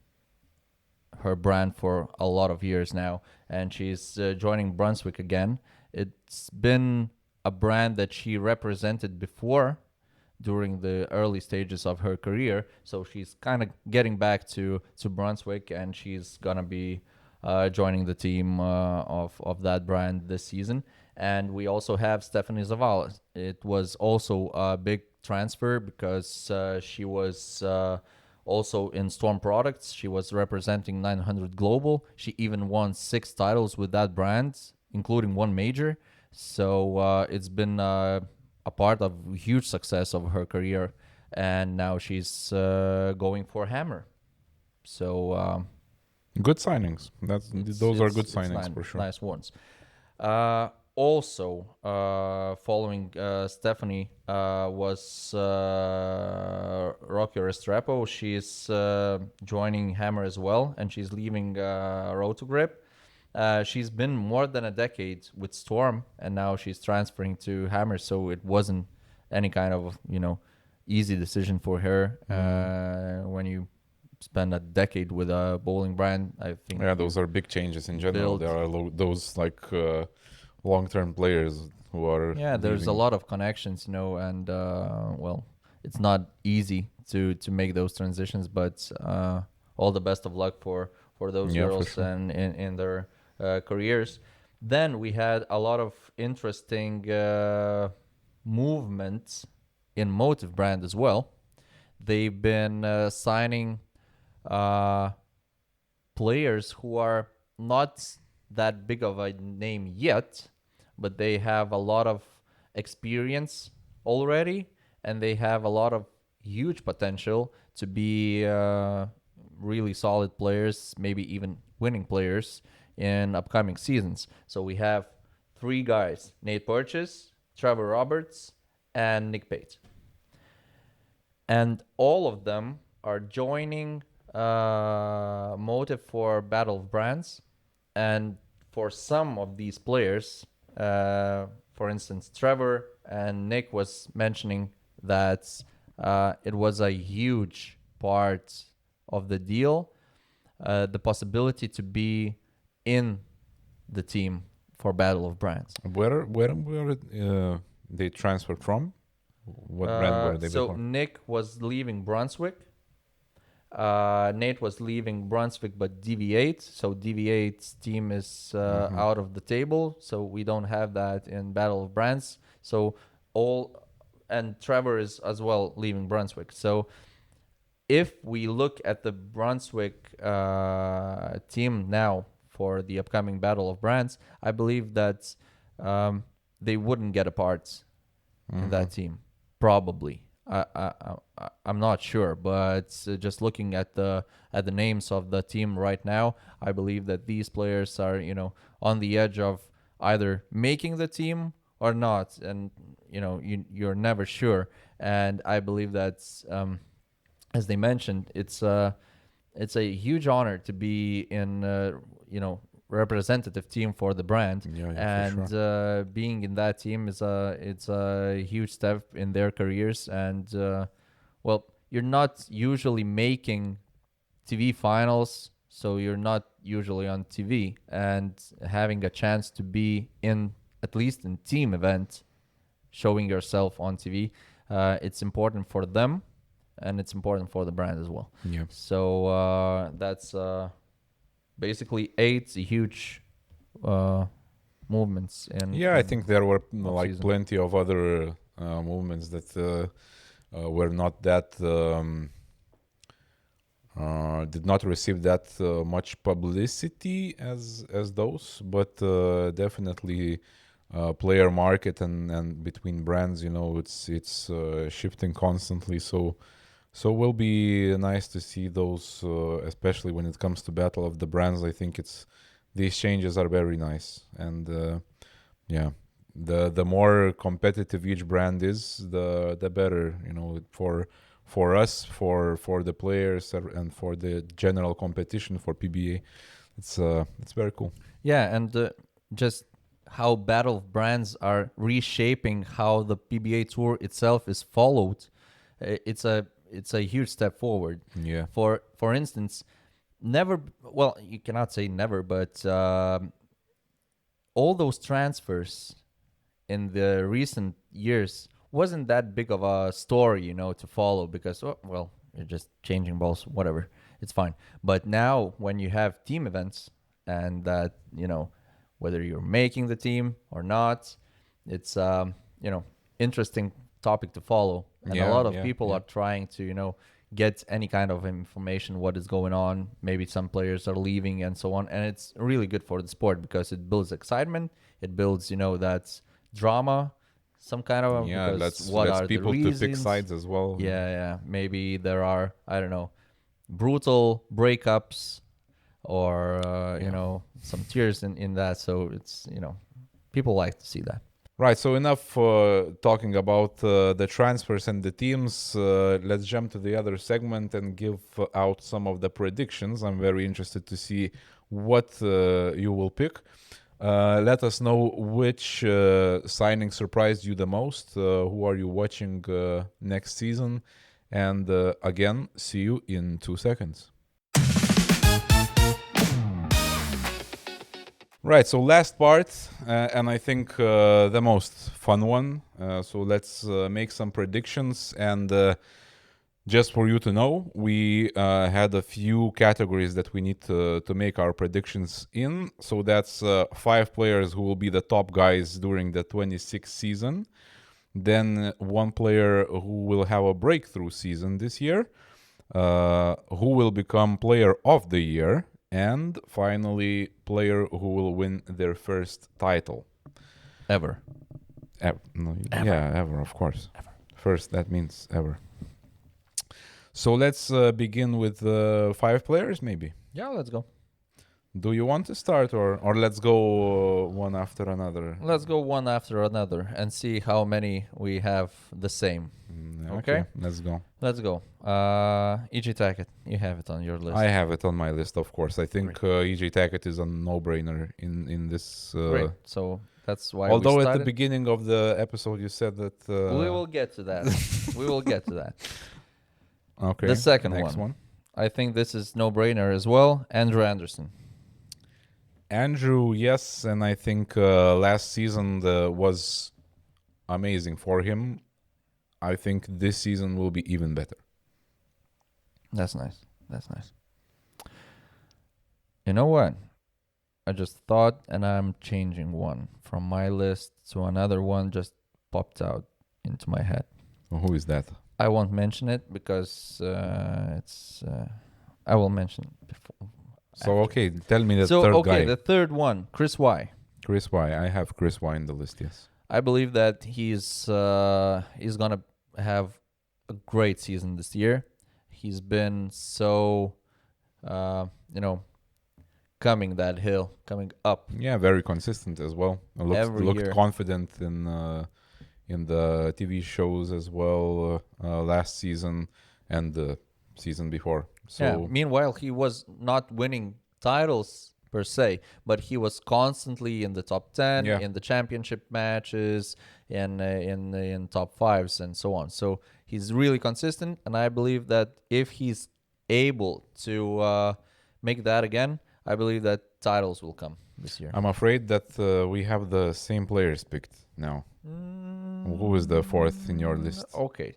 her brand for a lot of years now, and she's joining Brunswick again. It's been a brand that she represented before during the early stages of her career, so she's kind of getting back to Brunswick, and she's gonna be joining the team of that brand this season. And we also have Stephanie Zavala. It was also a big transfer because she was also in Storm Products. She was representing 900 Global. She even won 6 titles with that brand, including 1 major. So it's been a part of huge success of her career, and now she's going for Hammer. So Good signings. Those are good signings for sure. Nice ones. Also, following Stephanie was Rocky Restrepo. She's joining Hammer as well, and she's leaving Rotogrip. She's been more than a decade with Storm, and now she's transferring to Hammer. So it wasn't any kind of easy decision for her. When you spend a decade with a bowling brand, I think. Yeah, those are big changes in general. There are those like long-term players who are. Yeah, there's a leaving. lot of connections, and well, it's not easy to make those transitions. But all the best of luck for those girls for sure. and in their careers. Then we had a lot of interesting movements in Motiv brand as well. They've been signing players who are not that big of a name yet, but they have a lot of experience already, and they have a lot of huge potential to be really solid players, maybe even winning players in upcoming seasons. So we have 3 guys: Nate Purchase, Trevor Roberts, and Nick Pate. And all of them are joining Motiv for Battle of Brands. And for some of these players, for instance, Trevor and Nick was mentioning that it was a huge part of the deal, the possibility to be in the team for Battle of Brands. Where they transferred from? What brand were they So before? Nick was leaving Brunswick. Nate was leaving Brunswick, but DV8. So DV8's team is out of the table. So we don't have that in Battle of Brands. So and Trevor is as well leaving Brunswick. So if we look at the Brunswick team now for the upcoming Battle of Brands, I believe that they wouldn't get a part in that team. Probably. I'm not sure, but just looking at the names of the team right now, I believe that these players are on the edge of either making the team or not, and you're never sure. And I believe that, as they mentioned, it's a huge honor to be in representative team for the brand, and being in that team it's a huge step in their careers. And well, you're not usually making TV finals so you're not usually on TV, and having a chance to be in at least in team event, showing yourself on TV, it's important for them, and it's important for the brand as well. Yeah. So that's basically 8 huge movements in. Yeah, I think there were like off-season. plenty of other movements that were not that did not receive that much publicity as those, but definitely player market and between brands, it's shifting constantly. So will be nice to see those, especially when it comes to battle of the brands. I think these changes are very nice, and yeah, the more competitive each brand is, the better, for us, for the players, and for the general competition for PBA. It's very cool. Yeah, and just how battle of brands are reshaping how the PBA Tour itself is followed. It's a huge step forward. Yeah. For instance, never. Well, you cannot say never, but all those transfers in the recent years wasn't that big of a story, to follow, because well, you're just changing balls, whatever, it's fine. But now when you have team events, and that, whether you're making the team or not, it's interesting topic to follow, and a Yeah, lot of yeah, people yeah. are trying to get any kind of information, what is going on. Maybe some players are leaving and so on, and it's really good for the sport because it builds excitement, it builds that drama, some kind of, Yeah, because what let's are the people to pick reasons? sides as well. Yeah, maybe there are, I don't know, brutal breakups, or Yeah. some tears in that. So it's, people like to see that. Right, so enough talking about the transfers and the teams. Let's jump to the other segment and give out some of the predictions. I'm very interested to see what you will pick. Let us know which signing surprised you the most. Who are you watching next season? And again, see you in 2 seconds. Right, so last part, and I think the most fun one. So let's make some predictions. And just for you to know, we had a few categories that we need to make our predictions in. So that's 5 players who will be the top guys during the 26th season. Then 1 player who will have a breakthrough season this year, who will become player of the year, and finally, player who will win their first title. Ever. No, Ever. Yeah, ever, of course. Ever. First, that means ever. So let's begin with 5 players, maybe. Yeah, let's go. Do you want to start, or let's go one after another? Let's go one after another and see how many we have the same. Okay. Let's go. Let's go. EG Tackett, you have it on your list. I have it on my list, of course. I think EJ Tackett is a no-brainer in this. Great. So that's why. Although we at the started. beginning of the episode you said that. We will get to that. We will get to that. Okay. The second next one. I think this is no-brainer as well. Andrew Anderson. Andrew, yes, and I think last season was amazing for him. I think this season will be even better. That's nice. That's nice. You know what? I just thought, and I'm changing one from my list to another one. Just popped out into my head. Who is that? I won't mention it because it's. I will mention it before. So okay, tell me the So third okay, guy. the third one, Chris Y. Chris Y. I have Chris Y in the list. Yes. I believe that he's gonna have a great season this year. He's been so, coming that hill, coming up. Yeah, very consistent as well. Every Looked year. confident in the TV shows as well last season and the season before. So Yeah. Meanwhile, he was not winning titles per se, but he was constantly in the top 10, Yeah. in the championship matches, in top 5s and so on. So he's really consistent, and I believe that if he's able to make that again, I believe that titles will come this year. I'm afraid that we have the same players picked now. Who is the fourth in your list? Okay.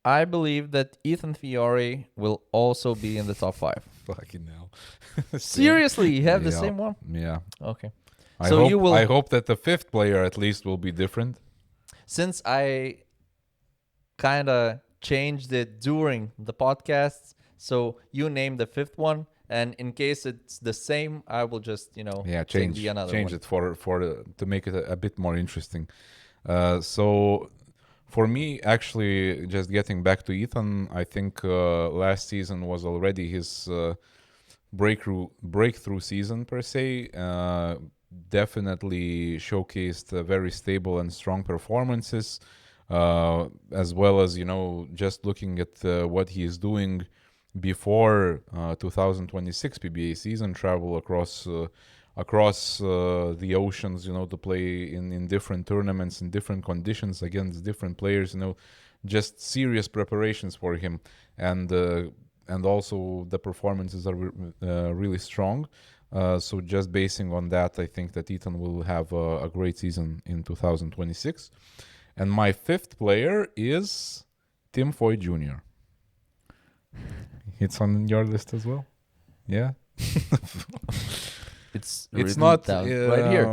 I believe that Ethan Fiore will also be in the top 5. Fucking hell. Seriously, you have the Yeah. same one? Yeah. Okay. I So hope, you will- I hope that the fifth player at least will be different. Since I kind of changed it during the podcast, so you name the fifth one, and in case it's the same, I will just, Yeah, take change the another change one. it for to make it a bit more interesting. So for me, actually, just getting back to Ethan, I think last season was already his breakthrough season per se. Definitely showcased very stable and strong performances, as well as just looking at what he is doing before 2026 PBA season, travel across the oceans, to play in different tournaments in different conditions against different players, just serious preparations for him, and also the performances are really strong. So just basing on that, I think that Ethan will have a great season in 2026. And my fifth player is Tim Foy Jr. It's on your list as well? Yeah? It's It's written not down right here.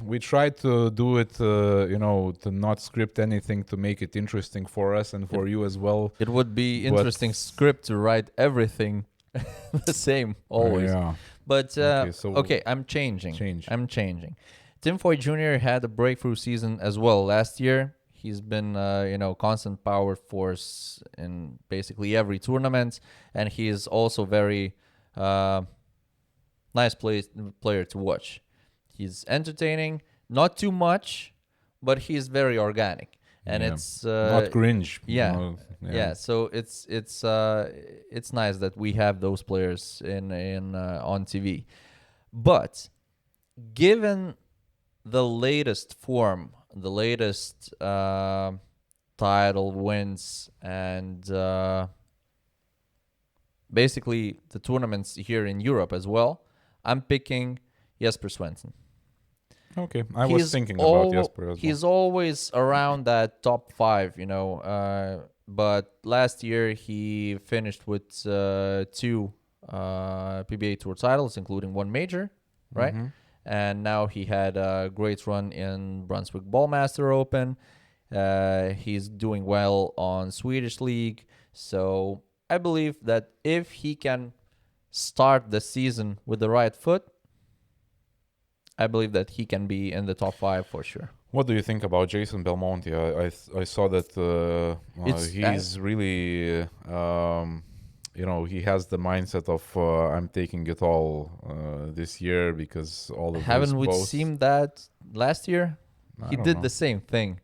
We tried to do it, to not script anything, to make it interesting for us and for you as well. It would be But- interesting script to write everything the same always. Yeah. But Okay, so I'm changing. change. I'm changing. Tim Foy Jr. had a breakthrough season as well last year. He's been, constant power force in basically every tournament, and he is also very nice player to watch. He's entertaining, not too much, but he's very organic, and Yeah. it's Not cringe. yeah. Yeah, so it's nice that we have those players in on TV. But given the latest form, the latest title wins, and basically the tournaments here in Europe as well, I'm picking Jesper Svensson. Okay, I was thinking about Jesper as well. He's always around that top 5, but last year he finished with 2 PBA Tour titles, including 1 major, right? Mhm. And now he had a great run in Brunswick Ballmaster Open. He's doing well on Swedish League. So I believe that if he can start the season with the right foot, I believe that he can be in the top 5 for sure. What do you think about Jason Belmonte? I saw that he's really, he has the mindset of I'm taking it all this year because all of Haven't we both. seen that last year? I He don't did know. the same thing.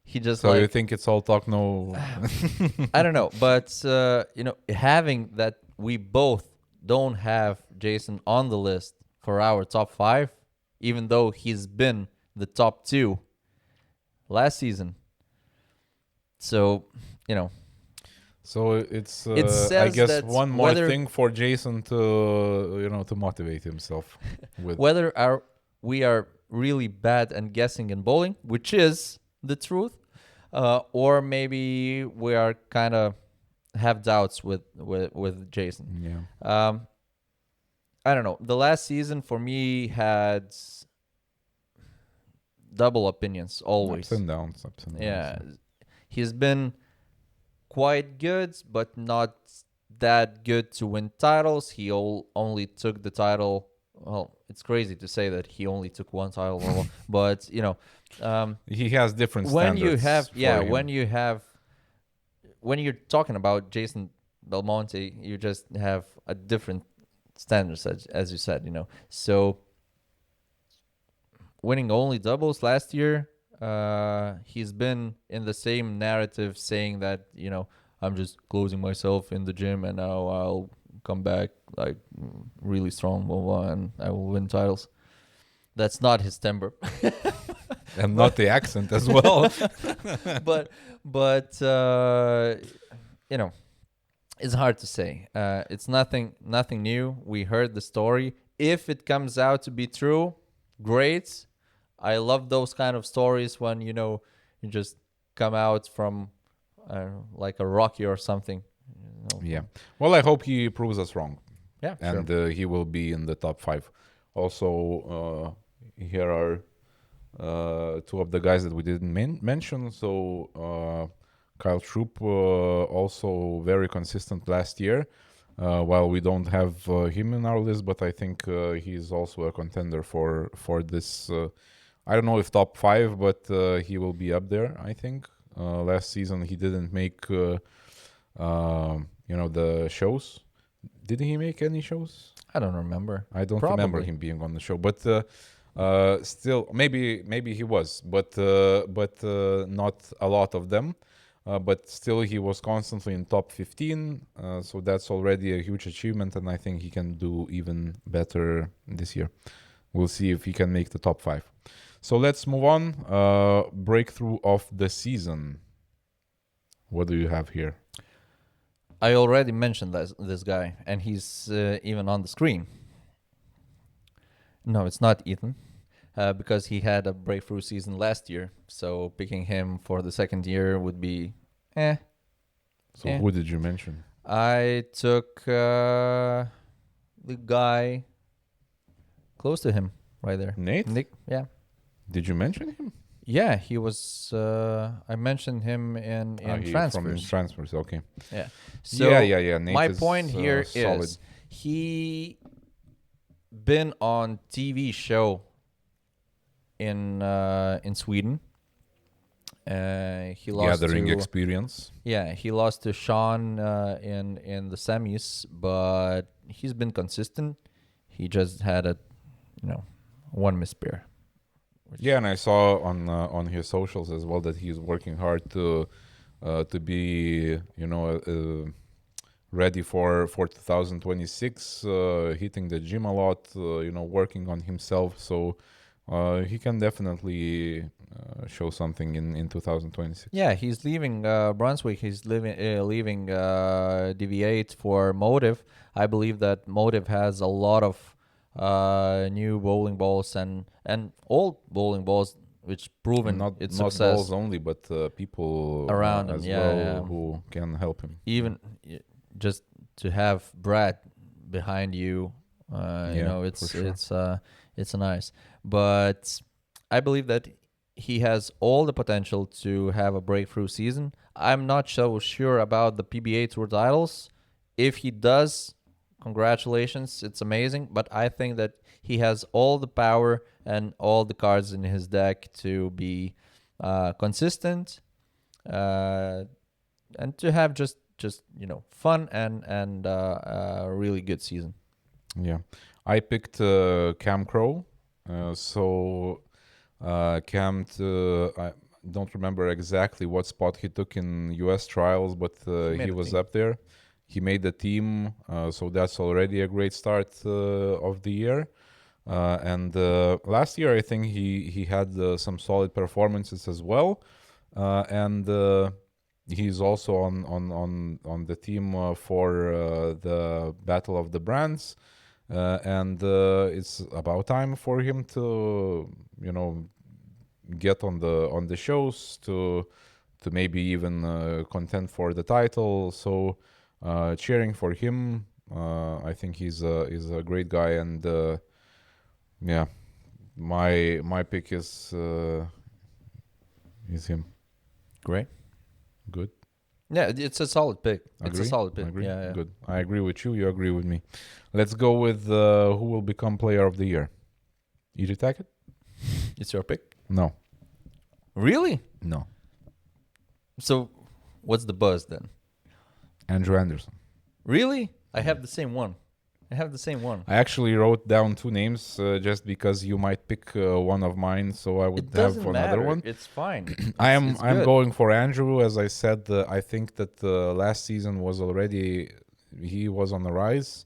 He just So you think it's all talk, no? I don't know, but having that we both don't have Jason on the list for our top 5, even though he's been the top 2 last season. So, So it's It I says guess that one more whether- thing for Jason to motivate himself with. whether we are really bad at guessing in bowling, which is the truth, or maybe we are kind of have doubts with Jason. Yeah. I don't know. The last season for me had double opinions always. Ups and downs. Yeah, he's been quite good, but not that good to win titles. He only took the title. Well, it's crazy to say that he only took 1 title, but He has different when standards. you have for him. when you're talking about Jason Belmonte, you just have a different standards, as you said, So winning only doubles last year, he's been in the same narrative saying that, I'm just closing myself in the gym and now I'll come back like really strong, blah, blah, and I will win titles. That's not his timbre. And not the accent as well. but It's hard to say. It's nothing new. We heard the story. If it comes out to be true, great. I love those kind of stories when you just come out from like a Rocky or something. Yeah. Well, I hope he proves us wrong, Yeah, sure. and he will be in the top 5. Also, here are two of the guys that we didn't mention. So Kyle Troop, also very consistent last year. While we don't have him in our list, but I think he's also a contender for this. I don't know if top 5, but he will be up there. I think last season he didn't make the shows. Did he make any shows? I don't remember. I don't remember him being on the show, but still, maybe he was, but not a lot of them. But still, he was constantly in top 15, so that's already a huge achievement, and I think he can do even better this year. We'll see if he can make the top 5. So let's move on. Breakthrough of the season. What do you have here? I already mentioned this guy, and he's even on the screen. No, it's not Ethan, because he had a breakthrough season last year. So picking him for the second year would be, So who did you mention? I took the guy close to him right there. Nate? Nick, yeah. Did you mention him? Yeah, he was. I mentioned him in transfers. From transfers, okay. Yeah. So yeah. Nate my is, point here solid. is he been on TV show in Sweden. He lost Gathering to, experience. Yeah, he lost to Sean in the semis, but he's been consistent. He just had a one mispair. Yeah, and I saw on his socials as well that he's working hard to be ready for 2026, hitting the gym a lot, working on himself. So he can definitely show something in 2026. Yeah, he's leaving Brunswick. He's leaving DV8 for Motiv. I believe that Motiv has a lot of new bowling balls and old bowling balls, which proven not its not success balls only, but people around him. as Yeah, well yeah. who can help him. Even just to have Brad behind you, it's sure. it's nice. But I believe that he has all the potential to have a breakthrough season. I'm not so sure about the PBA Tour titles. If he does, congratulations, it's amazing. But I think that he has all the power and all the cards in his deck to be consistent and to have just fun and a really good season. Yeah, I picked Cam Crow. Cam, I don't remember exactly what spot he took in US trials, but he was up there. He made the team, so that's already a great start of the year. And last year, I think he had some solid performances as well. And he's also on the team for the Battle of the Brands. And it's about time for him to get on the shows to maybe even contend for the title. So cheering for him. I think he's a great guy, and my pick is him. Great. Good. Yeah, it's a solid pick. Agree? It's a solid pick. Agree? Yeah. Good. I agree with you. You agree with me. Let's go with who will become player of the year. Easy Tackett? It's your pick? No. Really? No. So what's the buzz then? Andrew Anderson. Really? I have the same one. I actually wrote down 2 names just because you might pick one of mine, so I would have another one. It's fine. I'm going for Andrew. As I said, I think that last season was already, he was on the rise.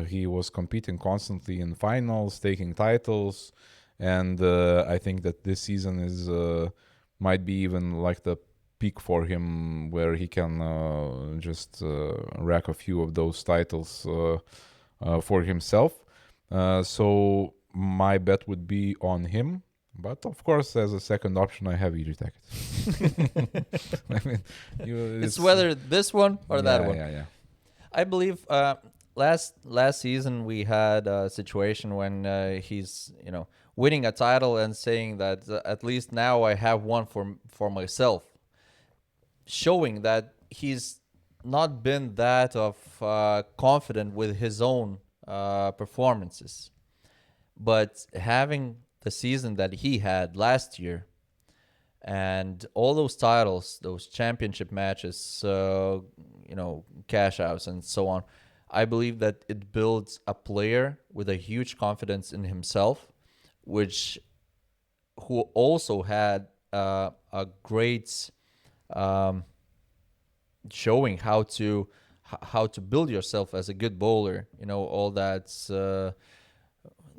He was competing constantly in finals, taking titles, and I think that this season is might be even like the peak for him where he can just rack a few of those titles for himself. So my bet would be on him. But of course, as a second option, I have EG Tackett. I mean, It's whether this one or that one. Yeah. I believe last season we had a situation when he's winning a title and saying that at least now I have one for myself, showing that he's not been that of confident with his own performances, but having the season that he had last year and all those titles, those championship matches, cash outs and so on, I believe that it builds a player with a huge confidence in himself, who also had a great showing how to build yourself as a good bowler. All that's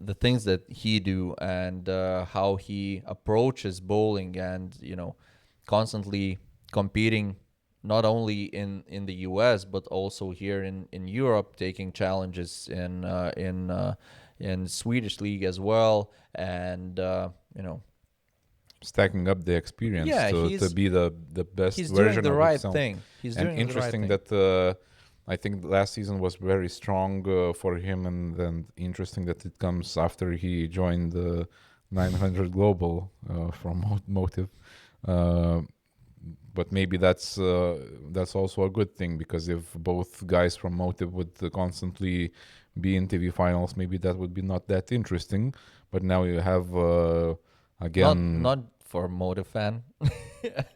the things that he do and how he approaches bowling and constantly competing not only in the US but also here in Europe, taking challenges in Swedish league as well, and stacking up the experience to be the best he's version doing the of right himself. thing. He's and doing interesting the right thing. that I think last season was very strong for him, and then interesting that it comes after he joined the 900 Global from Motiv. But maybe that's also a good thing, because if both guys from Motiv would constantly be in TV finals, maybe that would be not that interesting. But now you have again, not for a Motiv fan.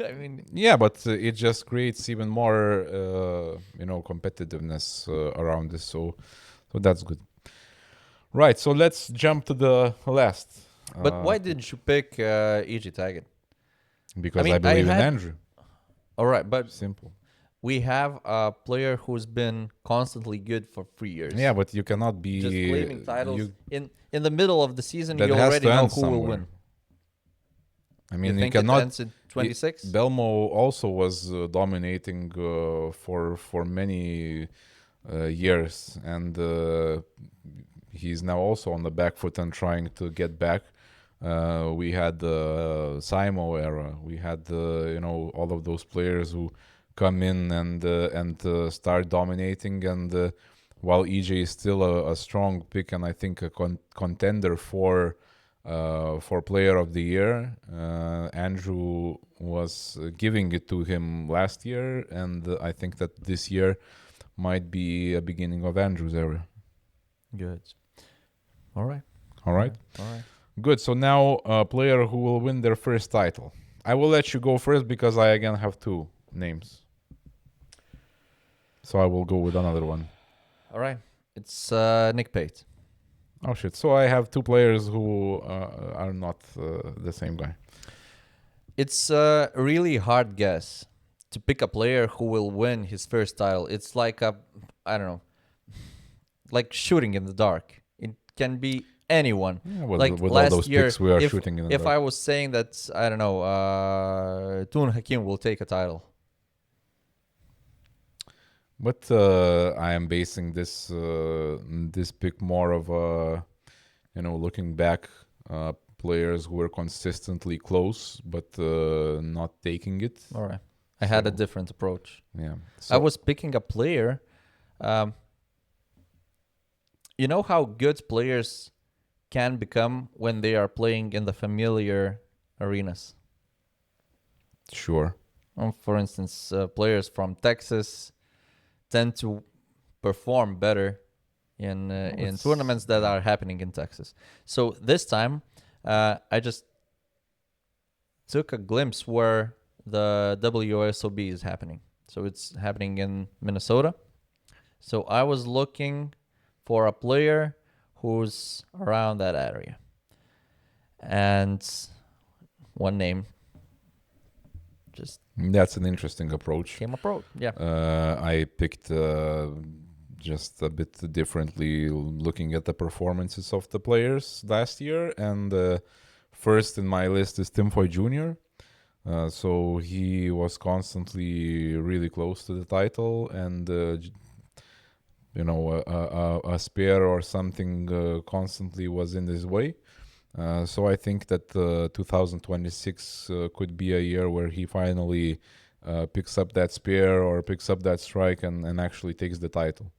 I mean, yeah, but it just creates even more competitiveness around this. So that's good. Right. So let's jump to the last. But why didn't you pick EG Taggett? Because I believe in Andrew. All right, but Simple. we have a player who's been constantly good for 3 years. Yeah, but you cannot be just claiming titles in the middle of the season. You that has already to know end who will somewhere. win. I mean, you think cannot. it ends in 26? Belmo also was dominating for many years, and he's now also on the back foot and trying to get back. We had the Simo era. We had all of those players who come in and start dominating. And while EJ is still a strong pick and I think a contender for Player of the Year, Andrew was giving it to him last year, and I think that this year might be a beginning of Andrew's era. Good. All right. Good. So now a player who will win their first title. I will let you go first because I again have two names. So I will go with another one. All right. It's Nick Pate. Oh, shit. So I have two players who are not the same guy. It's a really hard guess to pick a player who will win his first title. It's like like shooting in the dark. It can be anyone. Yeah, like with last all those year, picks we are shooting in the if dark. I was saying that, Tun Hakim will take a title. But I am basing this pick more of looking back, players who were consistently close but not taking it. All right. I had a different approach. Yeah. I was picking a player. You know how good players can become when they are playing in the familiar arenas? Sure. For instance, players from Texas tend to perform better in tournaments that are happening in Texas. So this time, I just took a glimpse where the WSOB is happening. So it's happening in Minnesota. So I was looking for a player who's around that area. And one name just That's an interesting approach. came approach. Yeah. I picked just a bit differently, looking at the performances of the players last year. And first in my list is Tim Foy Jr. So he was constantly really close to the title, and a spear or something constantly was in his way. So I think that 2026 could be a year where he finally picks up that spear or picks up that strike and actually takes the title.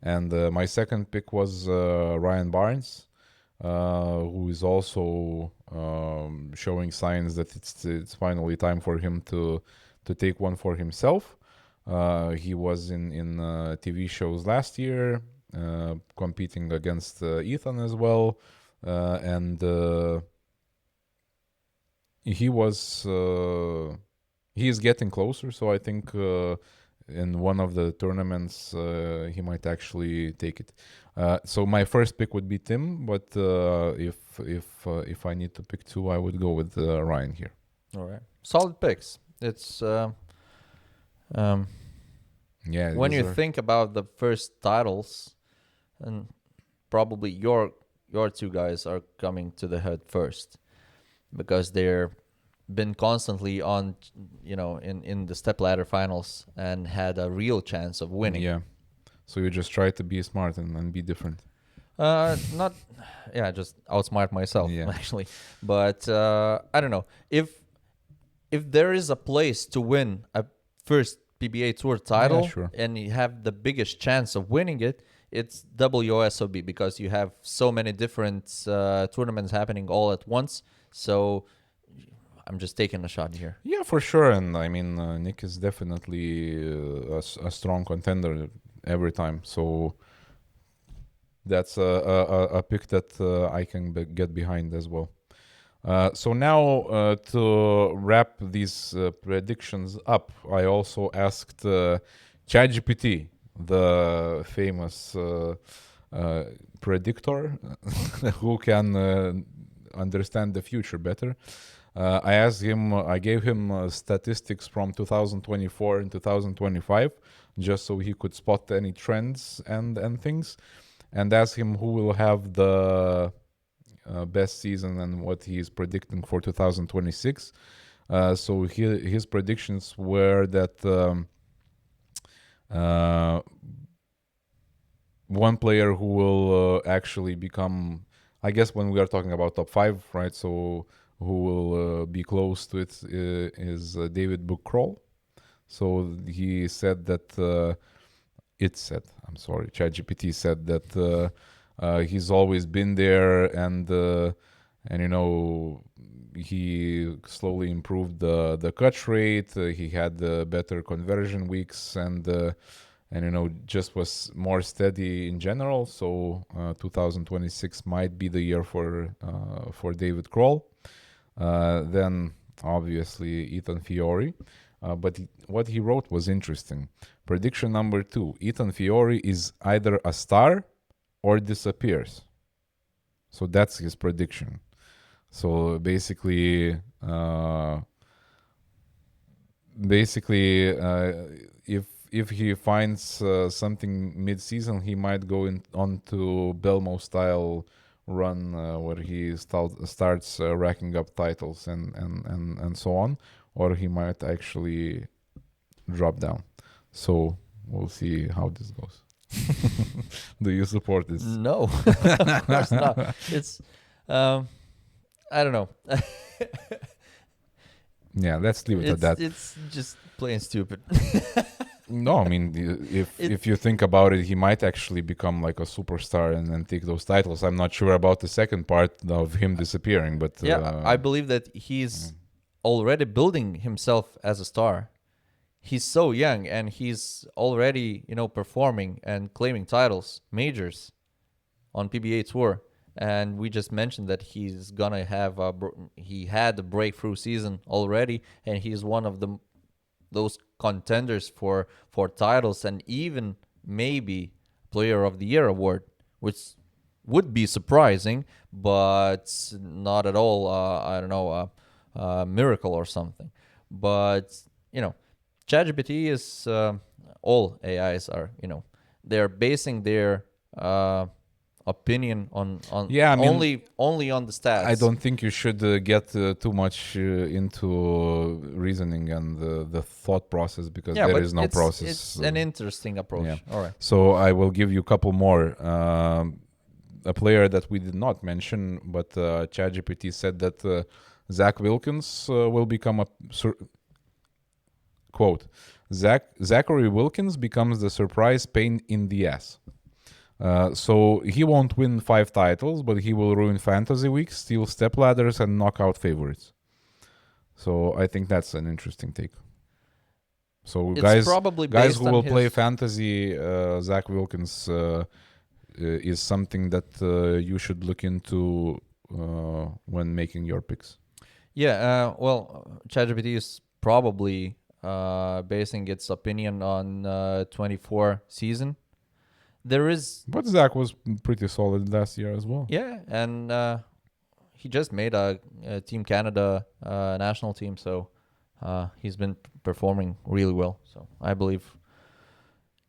And my second pick was Ryan Barnes, who is also showing signs that it's finally time for him to take one for himself. He was in TV shows last year, competing against Ethan as well, and he was he is getting closer. So I think in one of the tournaments he might actually take it. So my first pick would be Tim, but if I need to pick two, I would go with Ryan here. All right, solid picks. It's Yeah, when these you are- think about the first titles, and probably your two guys are coming to the head first because they're been constantly on, in the stepladder finals and had a real chance of winning. Yeah. So you just try to be smart and be different. Not, yeah, just outsmart myself Yeah. actually. But I don't know if there is a place to win a first PBA Tour title sure. and you have the biggest chance of winning it, it's WSOB because you have so many different tournaments happening all at once. So I'm just taking a shot here. Yeah, for sure. And I mean, Nick is definitely a strong contender every time. So that's a pick that I can get behind as well. So now to wrap these predictions up, I also asked ChatGPT, the famous predictor who can understand the future better. I gave him statistics from 2024 and 2025, just so he could spot any trends and things, and asked him who will have the best season and what he is predicting for 2026. So his predictions were that one player who will actually become, I guess when we are talking about top 5, right? So who will be close to it is David Book-Kroll. So he said that ChatGPT said that he's always been there, and he slowly improved the catch rate. He had better conversion weeks, and just was more steady in general. So 2026 might be the year for David Kroll. Then obviously Ethan Fiori. But what he wrote was interesting. Prediction number 2: Ethan Fiori is either a star or disappears. So that's his prediction. So basically, if he finds something mid-season, he might go on to Belmo style run where he starts racking up titles and so on, or he might actually drop down. So we'll see how this goes. Do you support this? No, of course not. It's, I don't know. Yeah, let's leave it at that. It's just plain stupid. No, I mean, if you think about it, he might actually become like a superstar and take those titles. I'm not sure about the second part of him disappearing, but Yeah, I believe that he's already building himself as a star. He's so young and he's already, performing and claiming titles, majors on PBA Tour. And we just mentioned that he's gonna have he had a breakthrough season already, and he's one of those contenders for titles and even maybe Player of the Year award, which would be surprising, but not at all. I don't know, a miracle or something. But ChatGPT is all AIs are. They're basing their opinion on Yeah, I mean, only on the stats. I don't think you should get too much into reasoning and the thought process, because Yeah, there but is no process. It's an interesting approach. Yeah. All right. So I will give you a couple more. A player that we did not mention, but ChatGPT said that Zach Wilkins will become a quote. Zachary Wilkins becomes the surprise pain in the ass. So he won't win 5 titles, but he will ruin fantasy weeks, steal step ladders, and knock out favorites. So I think that's an interesting take. So It's guys probably who based on will play his- fantasy, Zach Wilkins is something that you should look into when making your picks. Yeah. Well, ChatGPT is probably basing its opinion on 24 season. There is But Zach was pretty solid last year as well. yeah, and he just made a Team Canada national team, so he's been performing really well. So I believe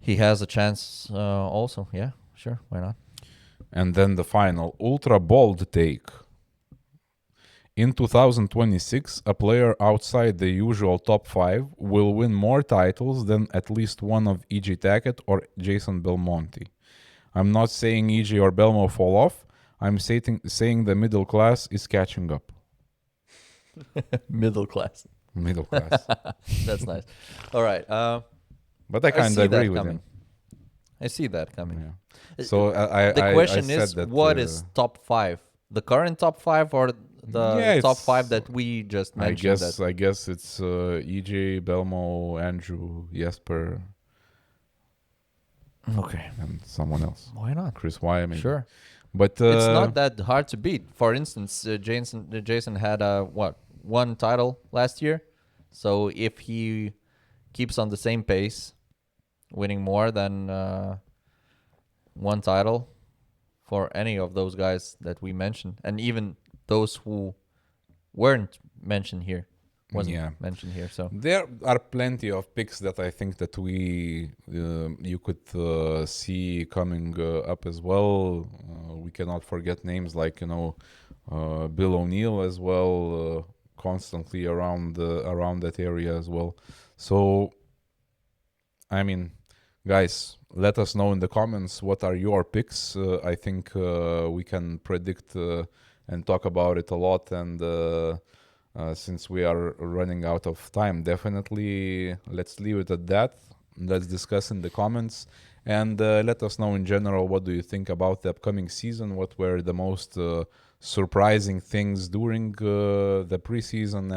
he has a chance also. Yeah, sure, why not? And then the final ultra bold take. In 2026, a player outside the usual top 5 will win more titles than at least one of E.G. Tackett or Jason Belmonte. I'm not saying E.G. or Belmo fall off. I'm saying the middle class is catching up. Middle class. Middle class. That's nice. All right. But I kind see of that agree with coming. him. I see that coming. Yeah. So The question I is, said that, what is top 5? The current top 5 or the top 5 that we just mentioned? I guess it's EJ, Belmo, Andrew, Jesper, Okay. and someone else. Why not? Chris Wyatt, maybe. Sure. But It's not that hard to beat. For instance, Jason had one title last year. So if he keeps on the same pace, winning more than one title for any of those guys that we mentioned, and even those who weren't mentioned here, wasn't mentioned here. So there are plenty of picks that I think that you could see coming up as well. We cannot forget names like Bill O'Neill as well, constantly around that area as well. So I mean, guys, let us know in the comments what are your picks. I think we can predict and talk about it a lot, and since we are running out of time, definitely let's leave it at that. Let's discuss in the comments, and let us know in general, what do you think about the upcoming season? What were the most surprising things during the preseason,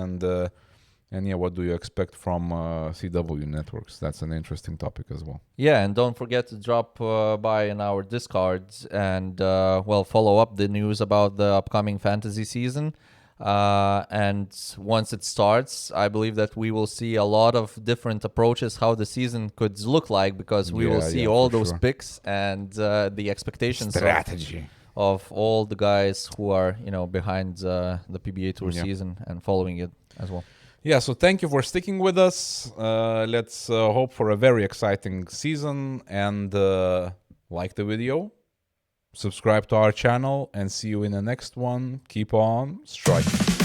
and yeah, what do you expect from CW Networks? That's an interesting topic as well. yeah, and don't forget to drop by in our Discords and follow up the news about the upcoming fantasy season. And once it starts, I believe that we will see a lot of different approaches how the season could look like, because we will see all those picks and the expectations strategy of all the guys who are behind the PBA Tour season and following it as well. Yeah, so thank you for sticking with us. Let's hope for a very exciting season, and like the video, subscribe to our channel, and see you in the next one. Keep on striking.